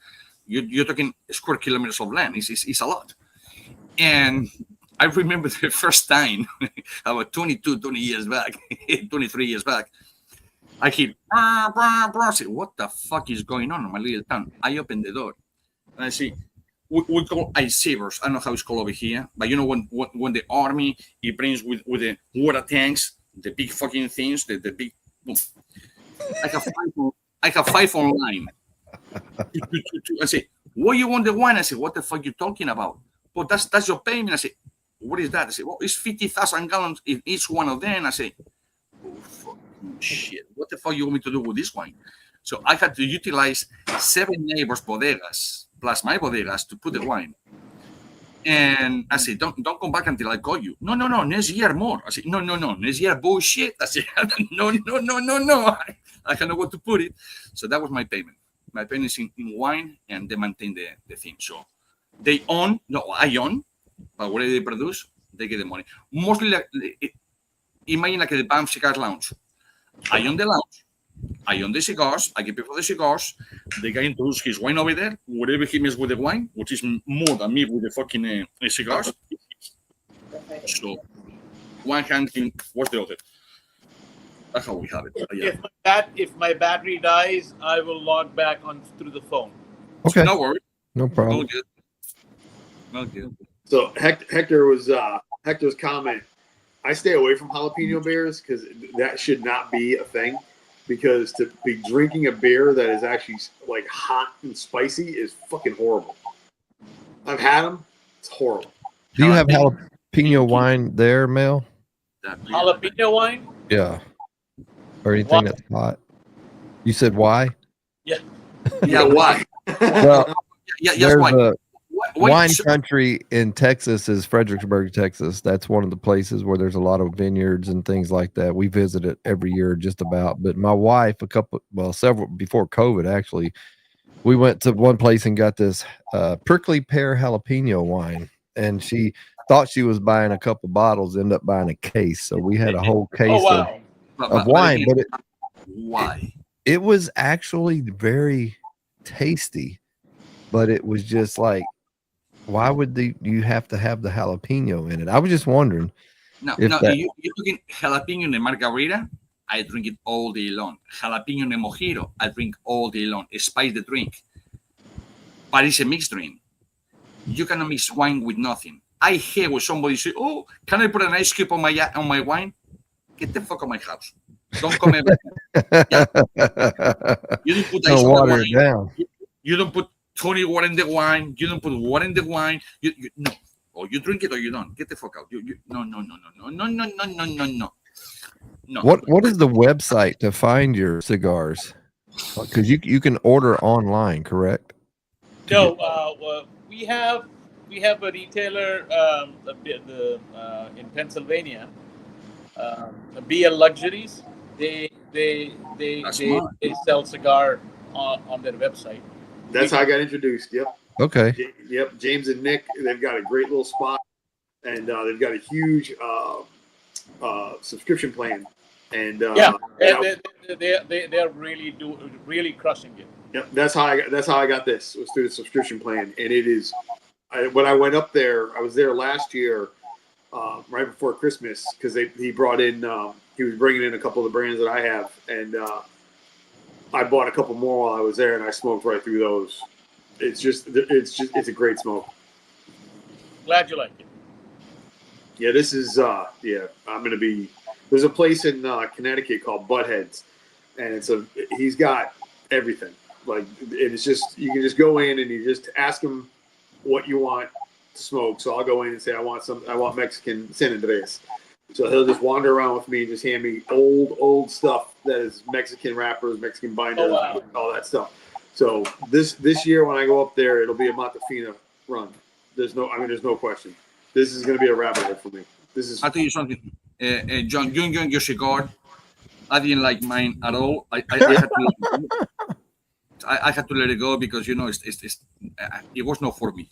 You're talking square kilometers of land. It's a lot. And I remember the first time, about 23 years back, I hear, I say, what the fuck is going on in my little town? I open the door and I see, we call ice sabers. I don't know how it's called over here, but when the army, it brings with the water tanks, the big fucking things, the big, I have 5 online. I say, what you want the wine? I say, what the fuck you talking about? But that's your payment. I say, what is that? I say, well, it's 50,000 gallons in each one of them. I say, oh, fucking shit. What the fuck you want me to do with this wine? So I had to utilize 7 neighbors' bodegas plus my bodegas to put the wine. And I said, don't come back until I call you. No, next year more. I said, no, next year bullshit. I said, no. I don't know what to put it. So that was my payment. My payment is in wine, and they maintain the thing. So I own, but whatever they produce, they get the money. Mostly, imagine like the BombBay Cigars lounge. I own the lounge. I own the cigars. I get paid for the cigars. The guy introduces his wine over there. Whatever he makes with the wine, which is more than me with the fucking cigars. So one hand, what's the other? That's how we have it. Yeah. If my battery dies, I will log back on through the phone. Okay. No worries. No problem. No good. So Hector's comment. I stay away from jalapeno beers because that should not be a thing. Because to be drinking a beer that is actually like hot and spicy is fucking horrible. I've had them. It's horrible. Do you have jalapeno wine there, Mel? Jalapeno wine? Yeah. Or anything that's hot. You said why? Yeah. Yeah, why? Well, yes, why? Wine country in Texas is Fredericksburg, Texas. That's one of the places where there's a lot of vineyards and things like that. We visit it every year just about. But my wife, several before COVID, actually, we went to one place and got this prickly pear jalapeno wine. And she thought she was buying a couple bottles, ended up buying a case. So we had a whole case of wine. Why? It was actually very tasty, but it was just like, why would you have to have the jalapeno in it? I was just wondering. No, you're talking jalapeno in a margarita. I drink it all day long. Jalapeno in a mojito. I drink all day long. Spice the drink. But it's a mixed drink. You cannot mix wine with nothing. I hate when somebody say, "Oh, can I put an ice cube on my wine?" Get the fuck out of my house. Don't come ever. Yeah. You don't put ice Don't on the water it wine. down. You don't put tonic water in the wine. You don't put water in the wine. No. Or you drink it or you don't. Get the fuck out. No. No. What is the website to find your cigars? Because you can order online, correct? No, we have a retailer in Pennsylvania, BL Luxuries. They sell cigar on their website. That's how I got introduced. Yep. Okay. Yep. James and Nick, they've got a great little spot, and they've got a huge subscription plan. And they're really crushing it. Yep, that's how I got this, was through the subscription plan, and it is. When I went up there, I was there last year, right before Christmas, because he brought in he was bringing in a couple of the brands that I have, and I bought a couple more while I was there, and I smoked right through those. It's a great smoke. Glad you like it. Yeah, this is I'm gonna be. There's a place in Connecticut called Buttheads, and he's got everything. Like, it's just, you can just go in and you just ask him what you want to smoke. So I'll go in and say I want Mexican San Andreas. So he'll just wander around with me and just hand me old stuff that is Mexican wrappers, Mexican binders, all that stuff. So this year when I go up there, it'll be a Montefina run. There's no question. This is going to be a rabbit hole for me. I'll tell you something. John, you enjoyed your cigar. I didn't like mine at all. I had to let it go because it was not for me.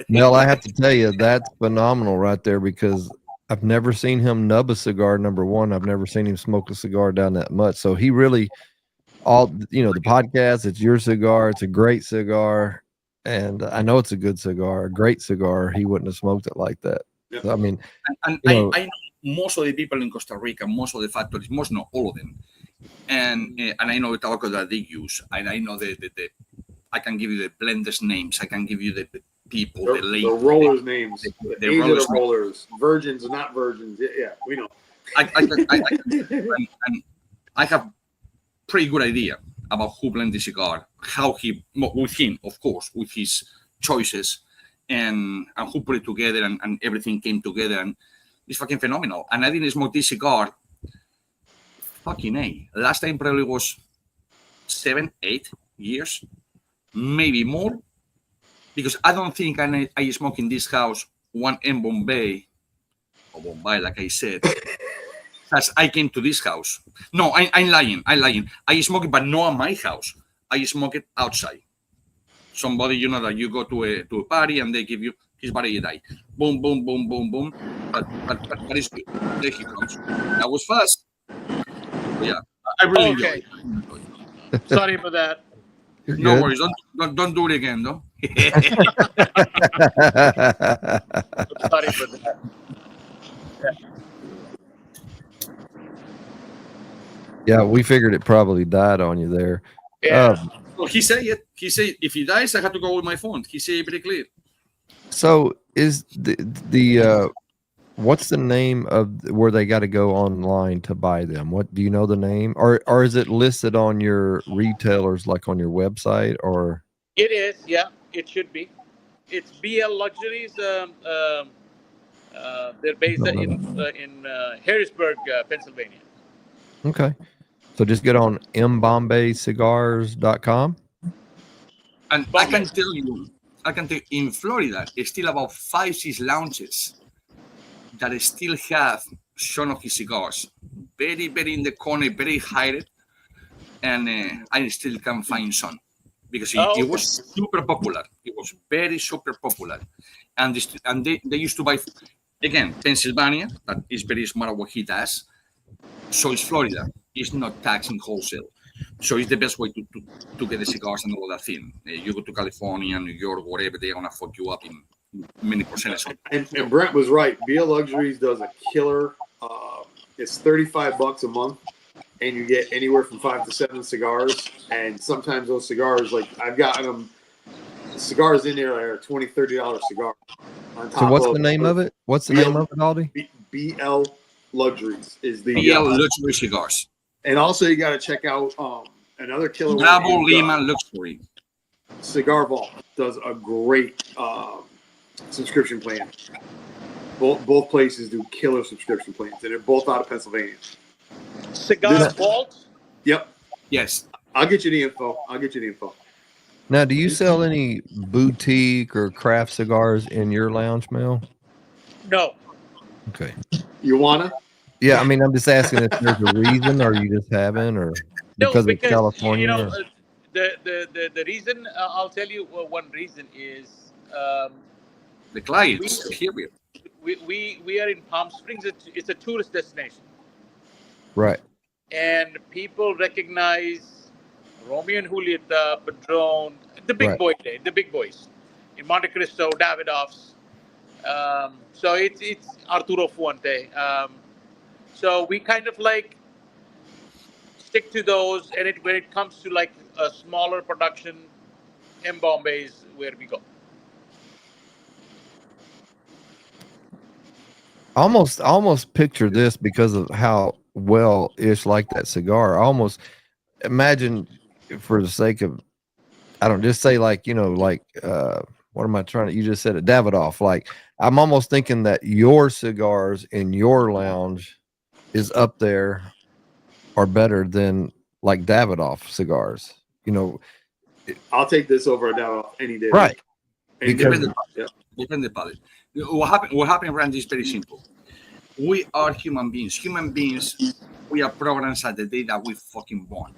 Mel, I have to tell you, that's phenomenal right there, because I've never seen him nub a cigar. Number one, I've never seen him smoke a cigar down that much. So he really, the podcast, it's your cigar. It's a great cigar. And I know it's a good cigar, a great cigar. He wouldn't have smoked it like that. Yep. So, I mean, I know most of the people in Costa Rica, most of the factories, not all of them. And I know the tobacco that they use. And I know I can give you the blenders' names. I can give you the people, the rollers' names, the rollers, virgins or not virgins. Yeah, we know. I have pretty good idea about who blend the cigar, how with him, of course, with his choices, and who put it together, and everything came together, and it's fucking phenomenal. And I didn't smoke this cigar. Fucking A. Last time probably was 7-8 years, maybe more, because I don't think I smoke in this house one MBombay, or Bombay, like I said, as I came to this house. No, I'm lying. I smoke it, but not at my house. I smoke it outside. Somebody, that you go to a party and they give you his body die. Boom, boom, boom, boom, boom. But it's good. There he comes. That was fast. Yeah, I really enjoy it. Sorry for that. No worries. Don't do it again, though. Sorry for that. Yeah, we figured it probably died on you there. Yeah. Well, he said it. He said if he dies, I have to go with my phone. He said it pretty clear. So is the what's the name of where they got to go online to buy them? What do you know the name, or is it listed on your retailers, like on your website, or? It is, yeah. It should be. It's BL Luxuries. They're based in Harrisburg, Pennsylvania. Okay, so just get on MBombay And I can tell you, in Florida, it's still about 5-6 lounges that still have some of his cigars. Very, very in the corner, very hidden. And I still can find some. Because it was super popular. It was very super popular. And they used to buy, again, Pennsylvania, that is very smart what he does. So it's Florida. It's not taxing wholesale. So it's the best way to get the cigars and all that thing. You go to California, New York, whatever, they're going to fuck you up in many percentage. And Brent was right. BL Luxuries does a killer. It's $35 a month, and you get anywhere from 5 to 7 cigars. And sometimes those cigars, like I've gotten them, cigars in there are $20, $30 cigar. On So top what's the name of it? What's the name of it, Aldi? BL Luxuries is the BL Luxury Cigars. and also you got to check out another killer one Bravo is, Lima Luxury. Cigar Vault does a great subscription plan. Both places do killer subscription plans, and they're both out of Pennsylvania. Cigar Vault. Yep, Yes. I'll get you the info. Now, do you sell any boutique or craft cigars in your lounge, Mel? No. Okay. You wanna? Yeah, I mean, I'm just asking if there's a reason, or you just haven't, or because it's California. You know, or- the reason I'll tell you one reason is The clients, period. we are in Palm Springs. It's a tourist destination, Right. and people recognize Romeo and Julieta, Padron, the big Right. the big boys in Monte Cristo, Davidoff's. So it's Arturo Fuente. So we kind of like stick to those, and when it comes to like a smaller production, MBombay is where we go. Almost picture this because of how well ish like that cigar. I almost imagine, for the sake of, I don't just say like, like what am I trying to? You just said it, Davidoff. Like I'm almost thinking that your cigars in your lounge is up there or better than like Davidoff cigars. I'll take this over a Davidoff any day. Right. Any Because- day. Depende, padre. What happened, Randy, is very simple. We are human beings. Human beings, we are programs at the day that we fucking born.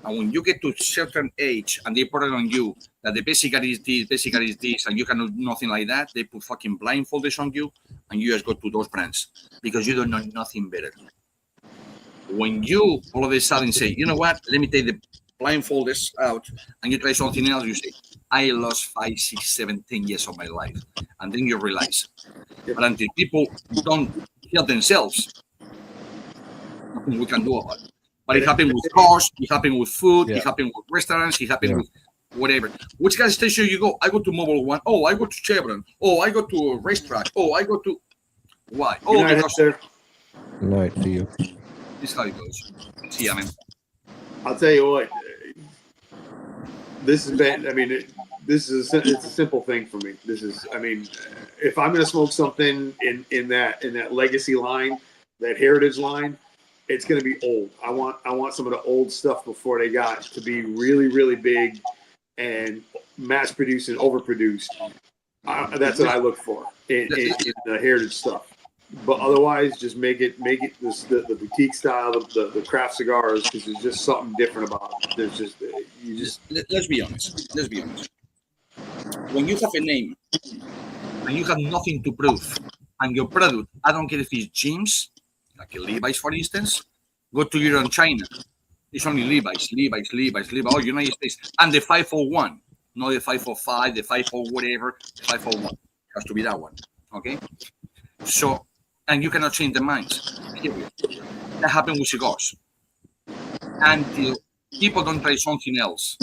And when you get to a certain age and they put it on you that the basic is this, and you can do nothing like that, they put fucking blindfolders on you, and you just go to those brands because you don't know nothing better. When you all of a sudden say, you know what, let me take the blindfolders out, and you try something else, you say, I lost 5, 6, 7, 10 years of my life. And then you realize. But until people don't help themselves, nothing we can do about it. But it happened with cars, it happened with food, it happened with restaurants, it happened with whatever. Which gas station you go? I go to Mobile One. Oh, I go to Chevron. Oh, I go to a racetrack. Oh, I go to... Why? Oh, Good night, because Hector. Good night to you. this is how it goes. See, I mean... I'll tell you what. This is bad. I mean, it's a simple thing for me. This is, I mean, if I'm going to smoke something in that legacy line, that heritage line, it's going to be old. I want some of the old stuff before they got to be really, really big and mass produced and overproduced. That's what I look for in the heritage stuff. But otherwise, just make it the boutique style, the craft cigars, because there's just something different about it. There's just Let's be honest. When you have a name and you have nothing to prove, and your product, I don't care if it's jeans, like a Levi's, for instance, go to Europe and China. It's only Levi's. Oh, United States. And the 501, not the 505, the 50 whatever, the 501. Has to be that one. Okay? So, and you cannot change the minds. Period. That happened with cigars. Until people don't try something else.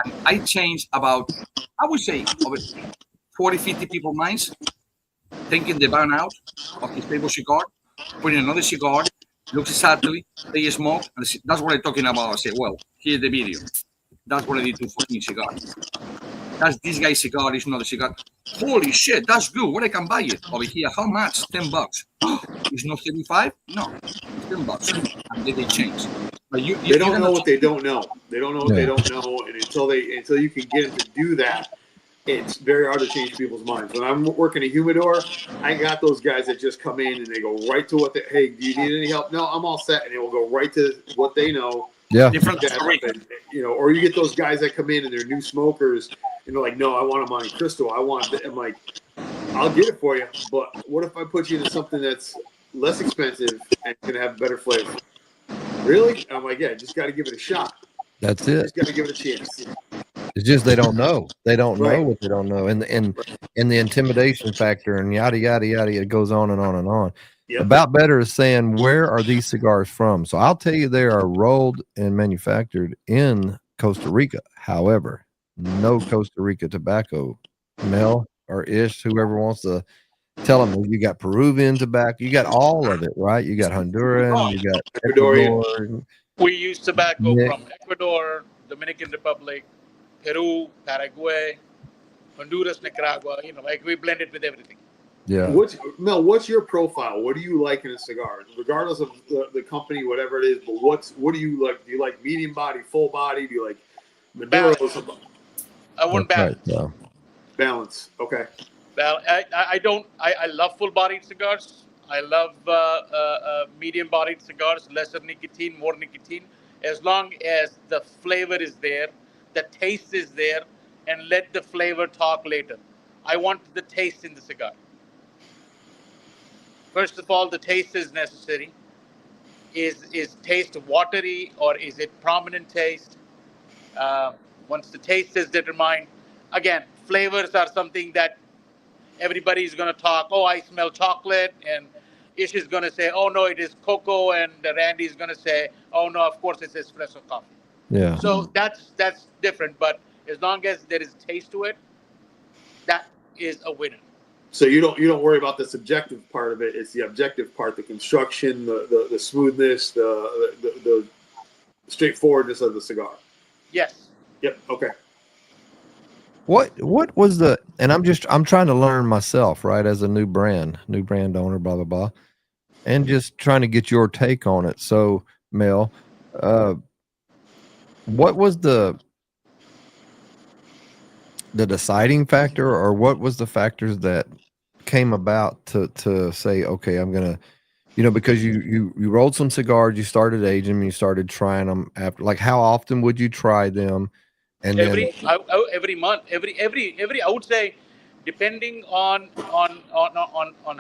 And I changed about, I would say, over 40, 50 people's minds, taking the burn out of his favorite cigar, putting another cigar, looks exactly, they smoke, and that's what I'm talking about. I say, well, here's the video. That's what I did to fucking cigar. That's this guy's cigar, is not a cigar. Holy shit, that's good. Where I can buy it? Over here, how much? $10. It's not 35? No, it's $10. And then they change. But they don't know what they don't know. They don't know what they don't know, and until you can get them to do that, it's very hard to change people's minds. When I'm working a humidor, I got those guys that just come in and they go right to what hey, do you need any help? No, I'm all set, and they will go right to what they know. Yeah. Different or you get those guys that come in and they're new smokers and they're like, no, I want them on crystal. I want it. I'm like, I'll get it for you, but what if I put you into something that's less expensive and can have better flavor? Really? I'm like, yeah, just got to give it a shot. That's it. Just got to give it a chance. It's just they don't know. They don't know what they don't know, and the intimidation factor and yada yada yada. It goes on and on and on. Yep. About Better is saying, where are these cigars from? So I'll tell you, they are rolled and manufactured in Costa Rica. However, no Costa Rica tobacco. Mel or Ish, whoever wants to tell them you got Peruvian tobacco, you got all of it, right? You got Honduran, you got Ecuadorian. Ecuador, We use tobacco Nick. from Ecuador, Dominican Republic, Peru, Paraguay, Honduras, Nicaragua. Like we blend it with everything. yeah. What's your profile? What do you like in a cigar, regardless of the company, whatever it is? But what do you like? Do you like medium body, full body? Do you like Maduros? I want That's balance. right, Balance. Okay. Well, I don't. I love full-bodied cigars. I love medium-bodied cigars, lesser nicotine, more nicotine. As long as the flavor is there, the taste is there, and let the flavor talk later. I want the taste in the cigar. First of all, the taste is necessary. Is taste watery or is it prominent taste? Once the taste is determined, again, flavors are something that everybody is going to talk. Oh, I smell chocolate, and Ish is going to say, "Oh no, it is cocoa," and Randy is going to say, "Oh no, of course it's espresso coffee." yeah. So that's different. But as long as there is taste to it, that is a winner. So you don't worry about the subjective part of it. It's the objective part, the construction, the smoothness, the straightforwardness of the cigar. Yes. Yep. Okay. What was the, and I'm trying to learn myself, right, as a new brand owner, blah blah blah, and just trying to get your take on it. So, Mel, what was the deciding factor, or what was the factors that came about to say, okay, I'm gonna, because you rolled some cigars, you started aging them, you started trying them after, like, how often would you try them? And every month, every I would say, depending on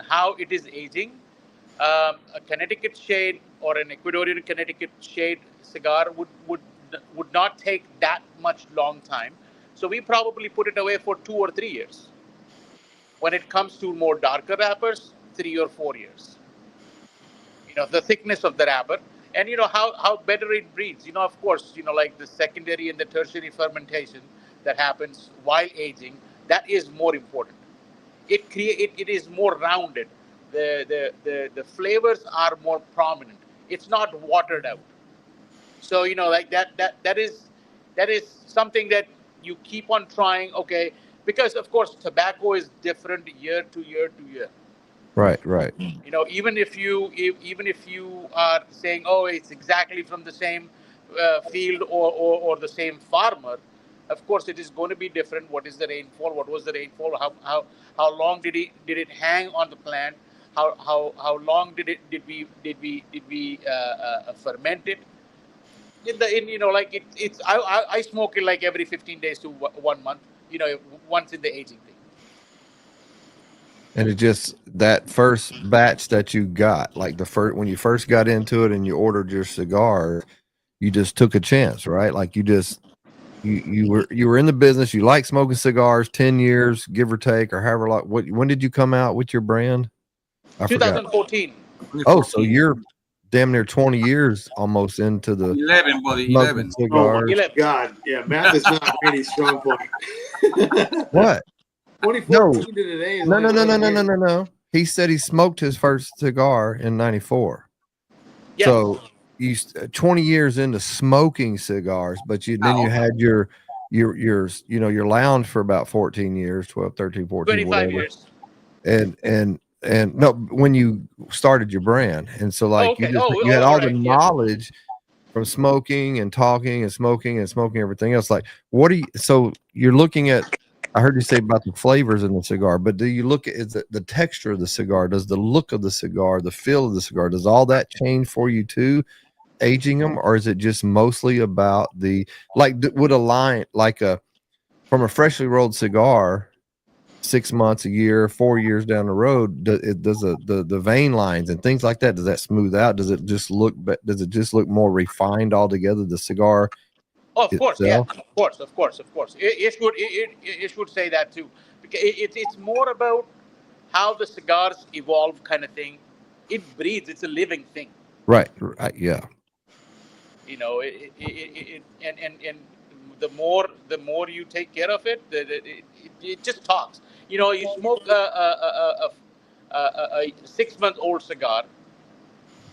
how it is aging, a Connecticut shade or an Ecuadorian Connecticut shade cigar would not take that much long time. So we probably put it away for 2 or 3 years. When it comes to more darker wrappers, 3 or 4 years. The thickness of the wrapper. And how better it breeds. Of course, like the secondary and the tertiary fermentation that happens while aging, that is more important. It is more rounded. The flavors are more prominent. It's not watered out. So like that is something that you keep on trying. Okay, because of course tobacco is different year to year to year. right. Even if you are saying, oh, it's exactly from the same field or the same farmer, of course it is going to be different. What is the rainfall? What was the rainfall? How long did it hang on the plant? How long did we ferment it? I smoke it like every 15 days to 1 month. Once in the aging thing. And it just, that first batch that you got, like when you first got into it and you ordered your cigar, you just took a chance, right? Like you were in the business, you like smoking cigars, 10 years, give or take, or however long. When did you come out with your brand? I 2014. forgot. Oh, so you're damn near 20 years almost into the 11, buddy, smoking 11. cigars. Oh my God, yeah, math is not any strong point. What? 2014 to today is No. He said he smoked his first cigar in 94. Yes. So you 20 years into smoking cigars, but then you had your lounge for about 14 years, 12, 13, 14, 25 whatever. years. And no, when you started your brand. And so like you had all the knowledge from smoking and talking and smoking everything else. Like, so you're looking at, I heard you say about the flavors in the cigar, but do you look at the texture of the cigar? Does the look of the cigar, the feel of the cigar, does all that change for you too, aging them? Or is it just mostly about would a line, from a freshly rolled cigar, 6 months, a year, 4 years down the road, does the vein lines and things like that, does that smooth out? Does it just look more refined altogether, the cigar? Oh, of course, itself? yeah, of course. It should say that too, because it's more about how the cigars evolve, kind of thing. It breathes. It's a living thing. Right. Yeah. And the more you take care of it, it just talks. You smoke a 6-month-old cigar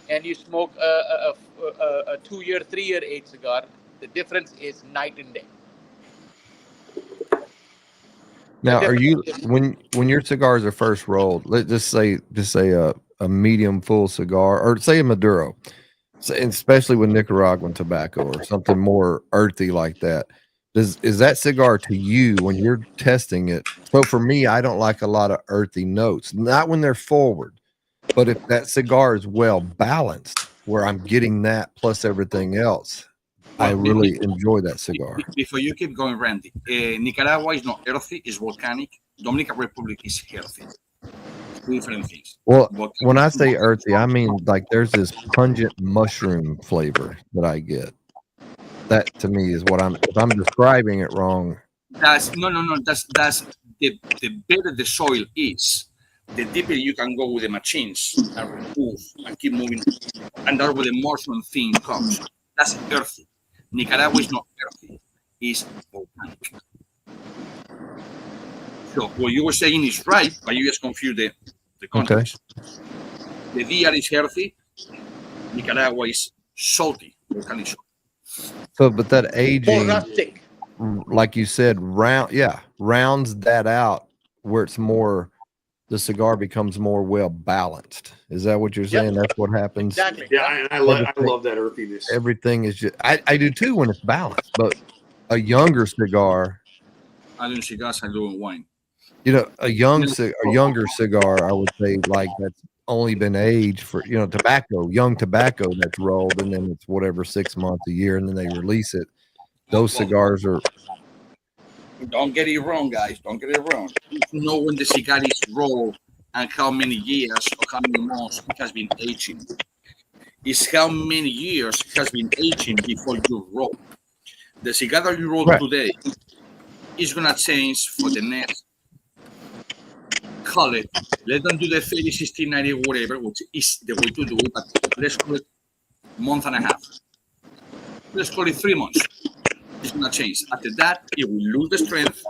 and you smoke a 2-year, 3-year age cigar, the difference is night and day. Now, are you when your cigars are first rolled? Let's just say a medium full cigar, or say a Maduro, especially with Nicaraguan tobacco or something more earthy like that. Is that cigar to you when you're testing it? So for me, I don't like a lot of earthy notes, not when they're forward, but if that cigar is well balanced, where I'm getting that plus everything else, I really enjoy that cigar. Before you keep going, Randy, Nicaragua is not earthy, it's volcanic. Dominican Republic is healthy. Two different things. Well, when I say earthy, I mean like there's this pungent mushroom flavor that I get. That to me is what if I'm describing it wrong. That's no. That's the better the soil is, the deeper you can go with the machines and remove and keep moving, and that's where the mushroom thing comes. That's earthy. Nicaragua is not earthy, it's volcanic. So what you were saying is right, but you just confuse the context. Okay. The DR is healthy, Nicaragua is salty, volcanic salt. So, but that aging, like you said, rounds that out where it's more, the cigar becomes more well balanced. Is that what you're saying? Yep. That's what happens. Exactly. Yeah, I love that earthiness. Everything is just. I do too when it's balanced, but a younger cigar. I do cigars. I do wine. You know, a younger cigar, I would say, like that's only been aged for young tobacco that's rolled, and then it's whatever 6 months, a year, and then they release it. Those cigars are. Don't get it wrong, guys. Don't get it wrong. You know when the cigar is rolled and how many years or how many months it has been aging. It's how many years it has been aging before you roll. The cigar that you roll today is going to change for the next, call it, let them do the 30, 60, 90, whatever, which is the way to do it, but let's call it a month and a half. Let's call it 3 months. It's going to change. After that, it will lose the strength.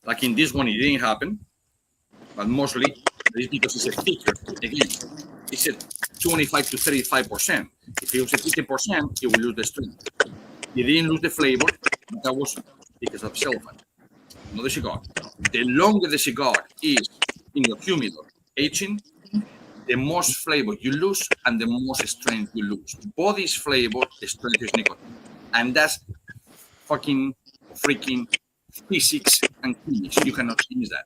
Like in this one, it didn't happen. But mostly, it's because it's a thicker. Again, it's a 25 to 35%. If it was a 50%, it will lose the strength. It didn't lose the flavor. That was because of cellophane, not the cigar. The longer the cigar is in your humidor aging, the most flavor you lose and the most strength you lose. Body's flavor, strength is nicotine. And that's fucking freaking physics and chemistry. You cannot change that.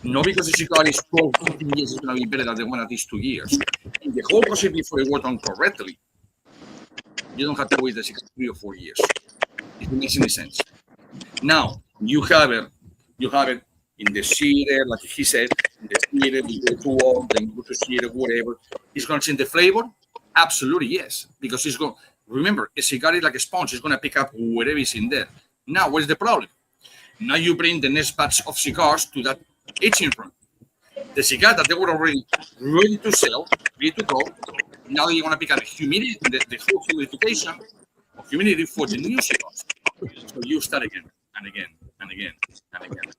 Not because the cigar is 12, 15 years, it's going to be better than the one that is 2 years. And the whole process before it worked on correctly, you don't have to wait the cigar 3 or 4 years. It makes any sense. Now, you have it in the cedar, like he said, in the cedar, you go too old, then you go to cedar, whatever. It's going to change the flavor? Absolutely, yes. Because it's going. Remember, a cigar is like a sponge. It's going to pick up whatever is in there. Now, what is the problem? Now you bring the next batch of cigars to that aging room. The cigar that they were already ready to sell, ready to go, now you want to pick up the humidity, the whole humidification of humidity for the new cigars. So you start again and again and again and again.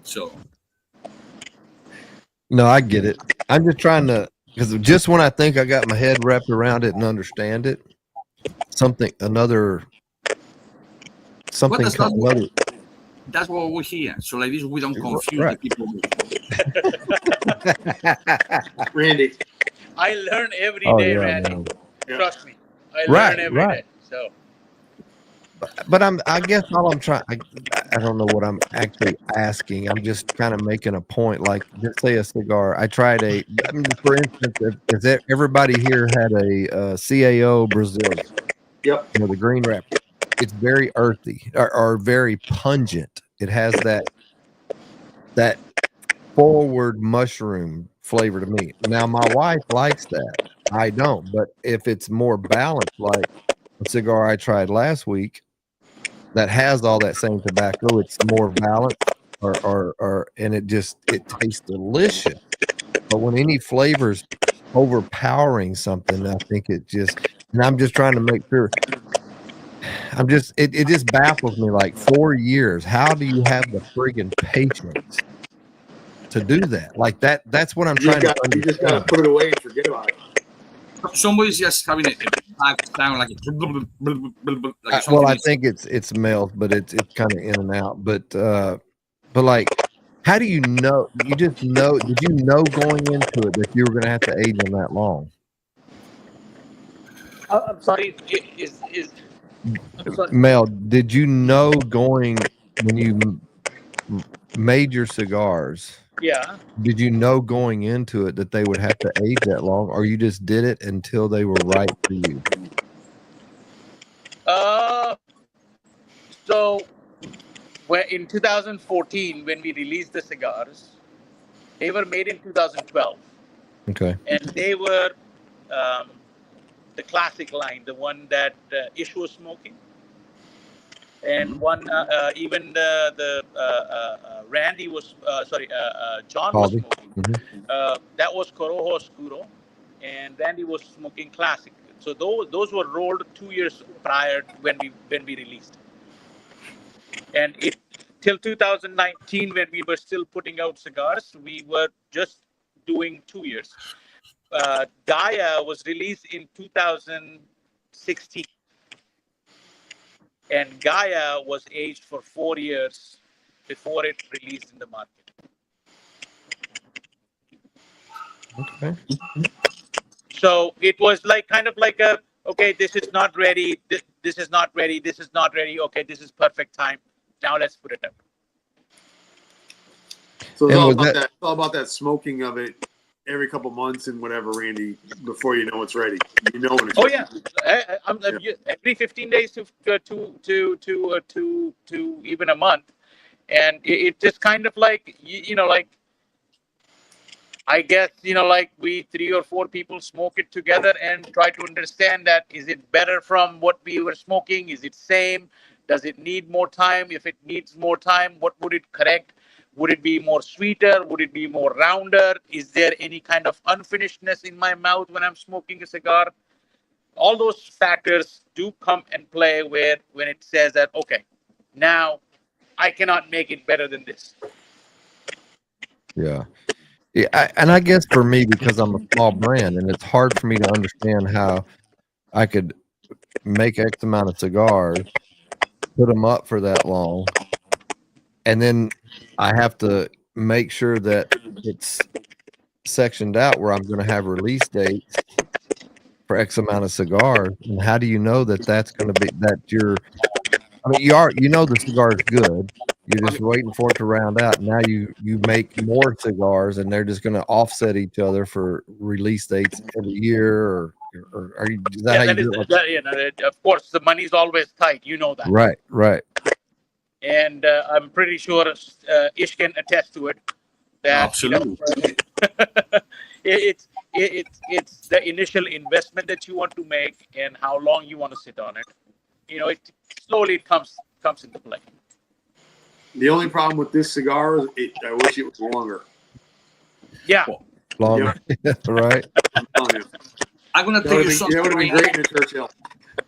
So. No, I get it. I'm just trying to, because just when I think I got my head wrapped around it and understand it, another. That's what we're here. So like this, we don't confuse the people. Randy, I learn every day, Randy. Man. Trust me, I learn every day. So, but I guess all I'm trying. I don't know what I'm actually asking. I'm just kind of making a point. Like, just say a cigar. I tried for instance, if everybody here had a CAO Brazilian. Yep. The green wrap. It's very earthy or very pungent. It has that forward mushroom flavor to me. Now, my wife likes that. I don't. But if it's more balanced, like a cigar I tried last week that has all that same tobacco, it's more balanced and it tastes delicious. But when any flavor's overpowering something, I think and I'm just trying to make sure. It just baffles me. Like 4 years, how do you have the friggin' patience to do that? Like that's what I'm You trying to just understand. gotta put it away and forget about it. Somebody's just having a bad sound like like Well, I something think it's males, but it's kind of in and out. But like, how do you know? You just know? Did you know going into it that you were going to have to age them that long? I'm sorry. I'm sorry. Mel, did you know going when you made your cigars? Yeah. Did you know going into it that they would have to age that long, or you just did it until they were right for you? So in 2014, when we released the cigars, they were made in 2012. Okay. And they were the classic line, the one that Ish was smoking. And one, even the Randy was, John was Harvey. smoking. Mhm. That was Corojo Oscuro, and Randy was smoking classic. So those were rolled 2 years prior to when we released. And till 2019, when we were still putting out cigars, we were just doing 2 years. Gaia was released in 2016. And Gaia was aged for 4 years before it released in the market. Okay. So it was like kind of like okay, this is not ready. This is not ready. This is not ready. Okay, this is perfect time. Now let's put it up. So it's And all was about that- that. It's all about that smoking of it every couple months and whatever, Randy, before you know it's ready. You know when it's Oh ready. yeah, every 15 days to even a month, and it just kind of like like I guess like we 3 or 4 people smoke it together and try to understand that is it better from what we were smoking? Is it same? Does it need more time? If it needs more time, what would it correct? Would it be more sweeter? Would it be more rounder? Is there any kind of unfinishedness in my mouth when I'm smoking a cigar? All those factors do come and play when it says that, okay, now I cannot make it better than this. Yeah. Yeah. And I guess for me, because I'm a small brand and it's hard for me to understand how I could make X amount of cigars, put them up for that long, and then I have to make sure that it's sectioned out where I'm going to have release dates for X amount of cigars. And how do you know that that's going to be that you're? I mean, you know the cigar is good. You're just waiting for it to round out. Now you make more cigars, and they're just going to offset each other for release dates every year, or are you? Is that how you do it? Of course, the money's always tight. You know that. Right, right. And I'm pretty sure Ish can attest to it. That, Absolutely. It's the initial investment that you want to make and how long you want to sit on it. It slowly comes into play. The only problem with this cigar is I wish it was longer. Yeah. Longer, right? I'm telling you. I'm gonna That tell would you have something, been great in a Churchill.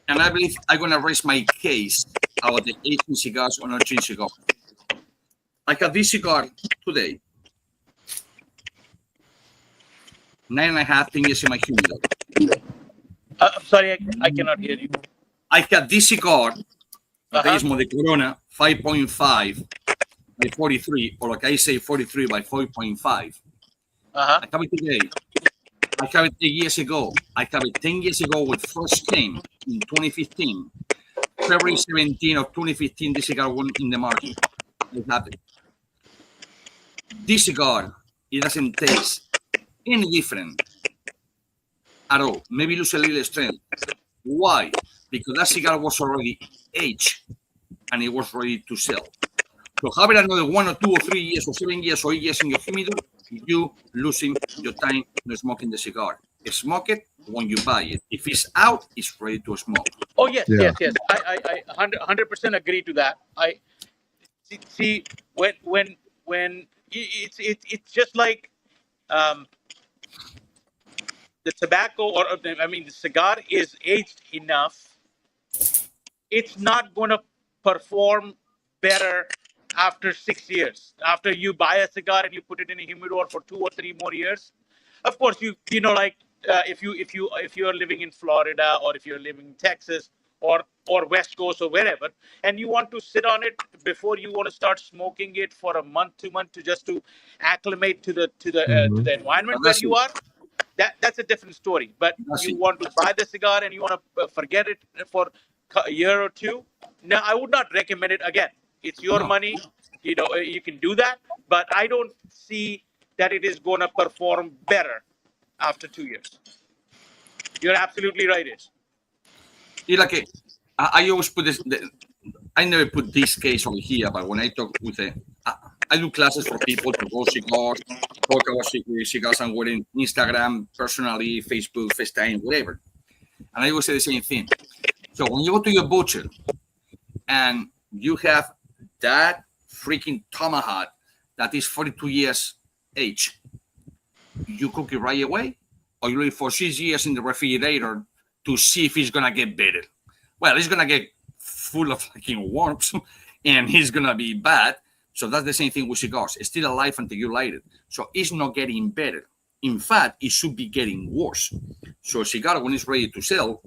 and I believe I'm gonna raise my case about the aging cigars or not aging cigars. I got this cigar today. 9.5, 10 years in my humidor. I'm sorry, I cannot hear you. I got this cigar, Uh-huh. Mismo de Corona, 5.5 by 43, or like I say, 43 by 4.5. Uh-huh. I have it today. I have it 8 years ago. I have it 10 years ago with first came in 2015. February 17 of 2015, this cigar went in the market. It happened. This cigar, it doesn't taste any different at all. Maybe lose a little strength. Why? Because that cigar was already aged and it was ready to sell. So having another 1 or 2 or 3 years or 7 years or 8 years in your humidor, you losing your time not smoking the cigar. Smoke it when you buy it. If it's out, it's ready to smoke. Oh yes, Yeah. yes. I 100% agree to that. I see when it's just like the tobacco the cigar is aged enough. It's not going to perform better after 6 years. After you buy a cigar and you put it in a humidor for 2 or 3 more years, of course you know, like if you are living in Florida, or if you're living in Texas, or West Coast or wherever, and you want to sit on it before you want to start smoking it for a month, 2 months, to just to acclimate to the environment where you are, that's a different story. But you want to buy the cigar and you want to forget it for a year or two. No, I would not recommend it. Again, it's your money. You know, you can do that, but I don't see that it is going to perform better after 2 years. You're absolutely right, Ish. Yeah, like I always put this. I never put this case over here, but when I talk with I do classes for people to grow cigars, talk about cigars I'm wearing, Instagram, personally, Facebook, FaceTime, whatever. And I always say the same thing. So when you go to your butcher and you have that freaking tomahawk that is 42 years age, you cook it right away, or you leave it for 6 years in the refrigerator to see if it's gonna get better. Well, it's gonna get full of fucking worms, and it's gonna be bad. So that's the same thing with cigars. It's still alive until you light it. So it's not getting better. In fact, it should be getting worse. So a cigar, when it's ready to sell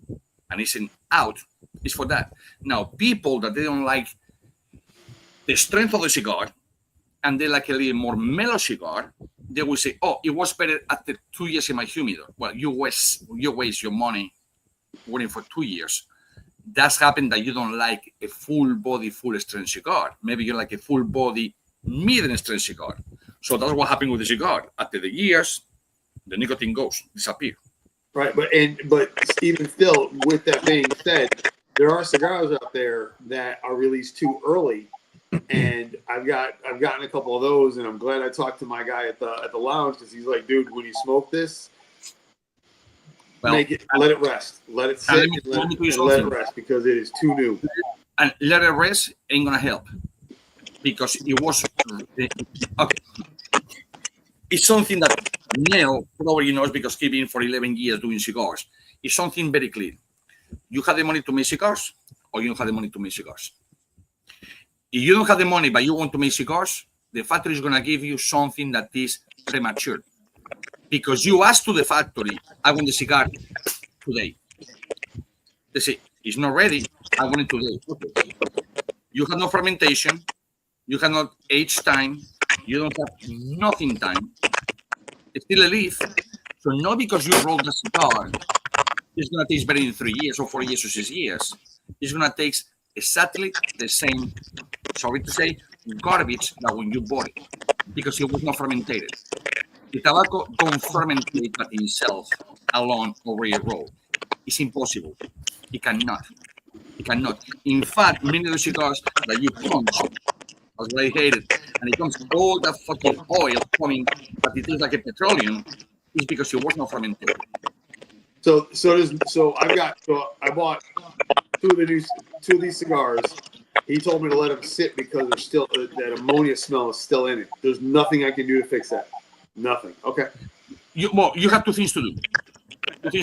and it's out, is for that. Now, people that they don't like the strength of the cigar and they like a little more mellow cigar, they will say, oh, it was better after 2 years in my humidor. Well, you waste your money waiting for 2 years. That's happened that you don't like a full body, full strength cigar. Maybe you like a full body, medium strength cigar. So that's what happened with the cigar. After the years, the nicotine disappears. Right, but even still, with that being said, there are cigars out there that are released too early, and I've gotten a couple of those, and I'm glad I talked to my guy at the lounge, because he's like, dude, when you smoke this, let it rest, let it sit, and let it rest, because it is too new. And let it rest ain't gonna help, because it was okay. It's something that Neil probably knows, because he's been for 11 years doing cigars. It's something very clear. You have the money to make cigars, or you don't have the money to make cigars. If you don't have the money, but you want to make cigars, the factory is going to give you something that is premature. Because you ask to the factory, I want the cigar today. They say, it's not ready, I want it today. Okay. You have no fermentation, you have not age time, you don't have nothing time. It's still a leaf. So not because you rolled the cigar, it's going to taste better in 3 years or 4 years or 6 years. It's going to taste exactly the same, sorry to say, garbage that when you bought it, because it was not fermented. The tobacco don't fermentate by itself alone over a roll. It's impossible. It cannot. It cannot. In fact, many of the cigars that you punch, as I hate it, and it comes all that fucking oil coming, but it tastes like a petroleum, is because it was not fermented. So I bought two of these cigars. He told me to let them sit because there's still that ammonia smell is still in it. There's nothing I can do to fix that. Nothing. Okay. You have two things to do. Put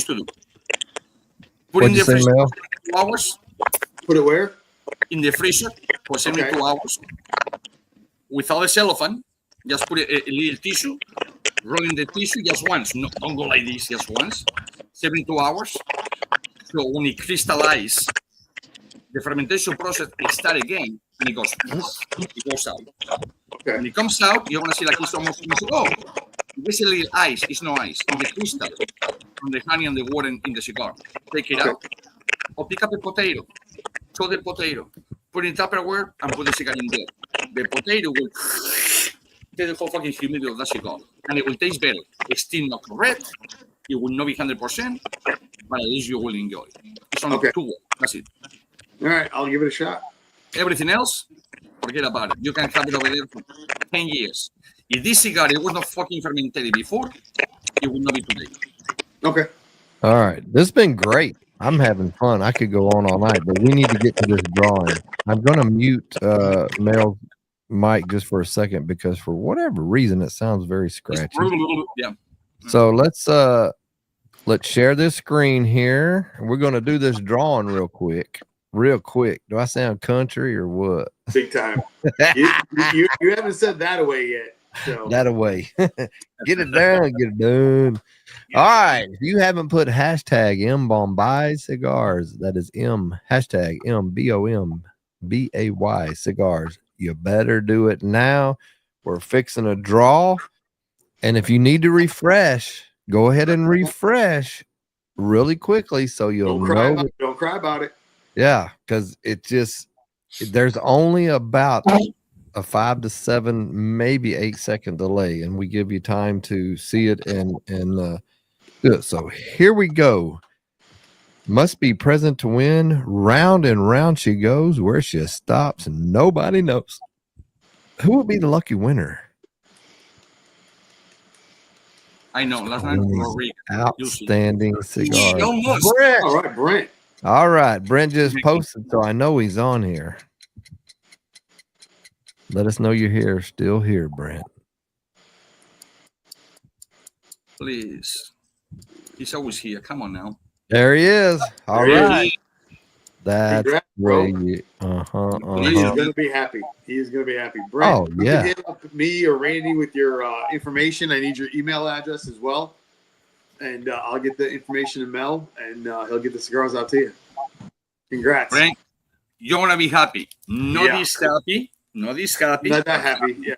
What'd in the you say, freezer Mel? for 2 hours. Put it where? In the freezer for 72 hours. Without a cellophane, just put a little tissue. Roll in the tissue just once. No, don't go like this, just once. 72 hours. So when it crystallizes, the fermentation process starts again, and it goes out. Okay. When it comes out, you're gonna see like it's almost there's a little ice. It's no ice. It's the crystal from the honey and the water in the cigar. Take it out, or pick up a potato. Throw the potato, put it in Tupperware, and put the cigar in there. The potato will take the whole fucking humidity of the cigar, and it will taste better. It's still not correct. It will not be 100%, but at least you will enjoy it. It's only 2 words. That's it. All right, I'll give it a shot. Everything else, forget about it. You can have it over there for 10 years. If this cigar it was not fucking fermented before, it would not be today. Okay. All right. This has been great. I'm having fun. I could go on all night, but we need to get to this drawing. I'm going to mute Mel's mic just for a second, because for whatever reason, it sounds very scratchy. Yeah. So let's share this screen here. We're going to do this drawing real quick. real quick. Do I sound country or what? Big time. You haven't said that away yet. So That away. Get it down. Get it done. All right. If you haven't put hashtag MBombay Cigars, that is hashtag MBombay Cigars, you better do it now. We're fixing a draw. And if you need to refresh, go ahead and refresh really quickly so you'll know. Don't cry about it. Yeah, because there's only about a 5 to 7, maybe 8 second delay, and we give you time to see it and do it. So here we go. Must be present to win. Round and round she goes. Where she stops, nobody knows. Who will be the lucky winner? I know. Last night, Rodriguez. Outstanding cigar. Brent. All right, Brent. All right, Brent just posted, so I know he's on here. Let us know you're here, still here, Brent. Please. He's always here. Come on now. There he is. All right. That's Congrats, where bro. you. He's gonna be happy. He's gonna be happy. Brent, Oh, you yeah. can hit up me or Randy with your information. I need your email address as well, and I'll get the information to Mel, and he'll get the cigars out to you. Congrats. Frank, you're going to be happy. Not Yeah. this happy. Not this happy. Not that happy. Yeah.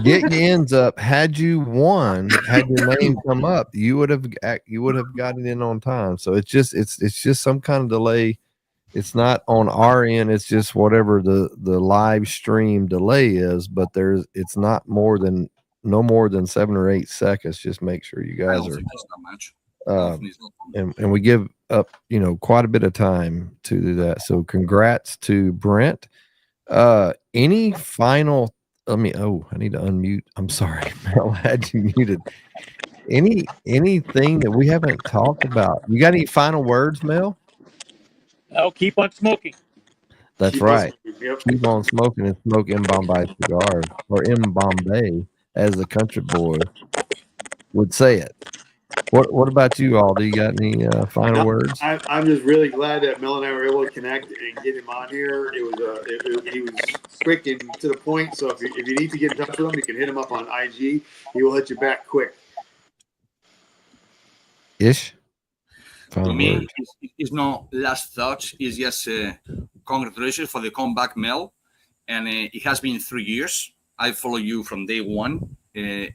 Get your ends up. Had you won, had your name come up, you would have gotten in on time. So it's just some kind of delay. It's not on our end. It's just whatever the live stream delay is. But it's no more than 7 or 8 seconds. Just make sure you I guys don't are. think it's that much. And we give up, quite a bit of time to do that. So congrats to Brent. Any final? I need to unmute. I'm sorry, Mel, I had you muted. Anything that we haven't talked about? You got any final words, Mel? I'll keep on smoking. That's right. Yep. Keep on smoking and smoke MBombay cigars, or MBombay, as the country boy would say it. What about you all? Do you got any final words? I'm just really glad that Mel and I were able to connect and get him on here. He was quick and to the point. So if you need to get in touch with him, you can hit him up on IG. He will hit you back quick. Ish. To Final me, words. it's no last thoughts. It's just congratulations for the comeback, Mel. And it has been 3 years. I follow you from day one.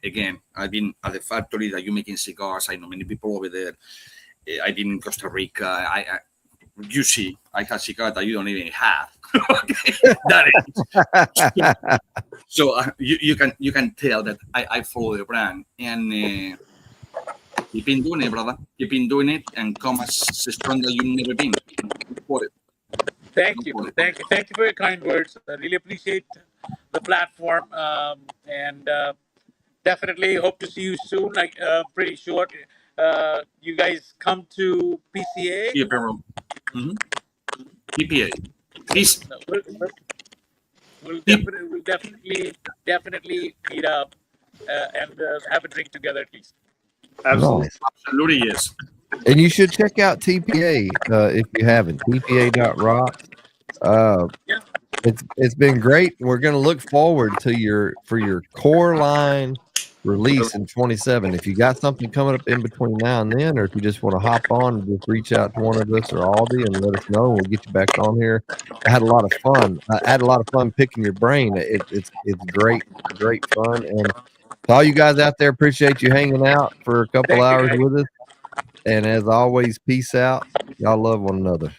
Again, I've been at the factory that you're making cigars. I know many people over there. I've been in Costa Rica. You see, I have cigars that you don't even have. That is. So you can tell that I follow the brand, and keep in doing it, brother. Keep in doing it, and come as strong as you've never been. For it. Thank you for your kind words. I really appreciate the platform, and definitely hope to see you soon. Like pretty short. You guys come to PCA. Yeah, bro. PPA. Peace. We'll definitely meet up and have a drink together at least. Absolutely. Nice. Absolutely, yes. And you should check out TPA if you haven't. TPA.rocks. It's been great. We're going to look forward to your core line release in 27. If you got something coming up in between now and then, or if you just want to hop on and just reach out to one of us or Aldi and let us know, and we'll get you back on here. I had a lot of fun. Picking your brain. It's great fun. And to all you guys out there, appreciate you hanging out for a couple hours with us. And as always, peace out. Y'all love one another.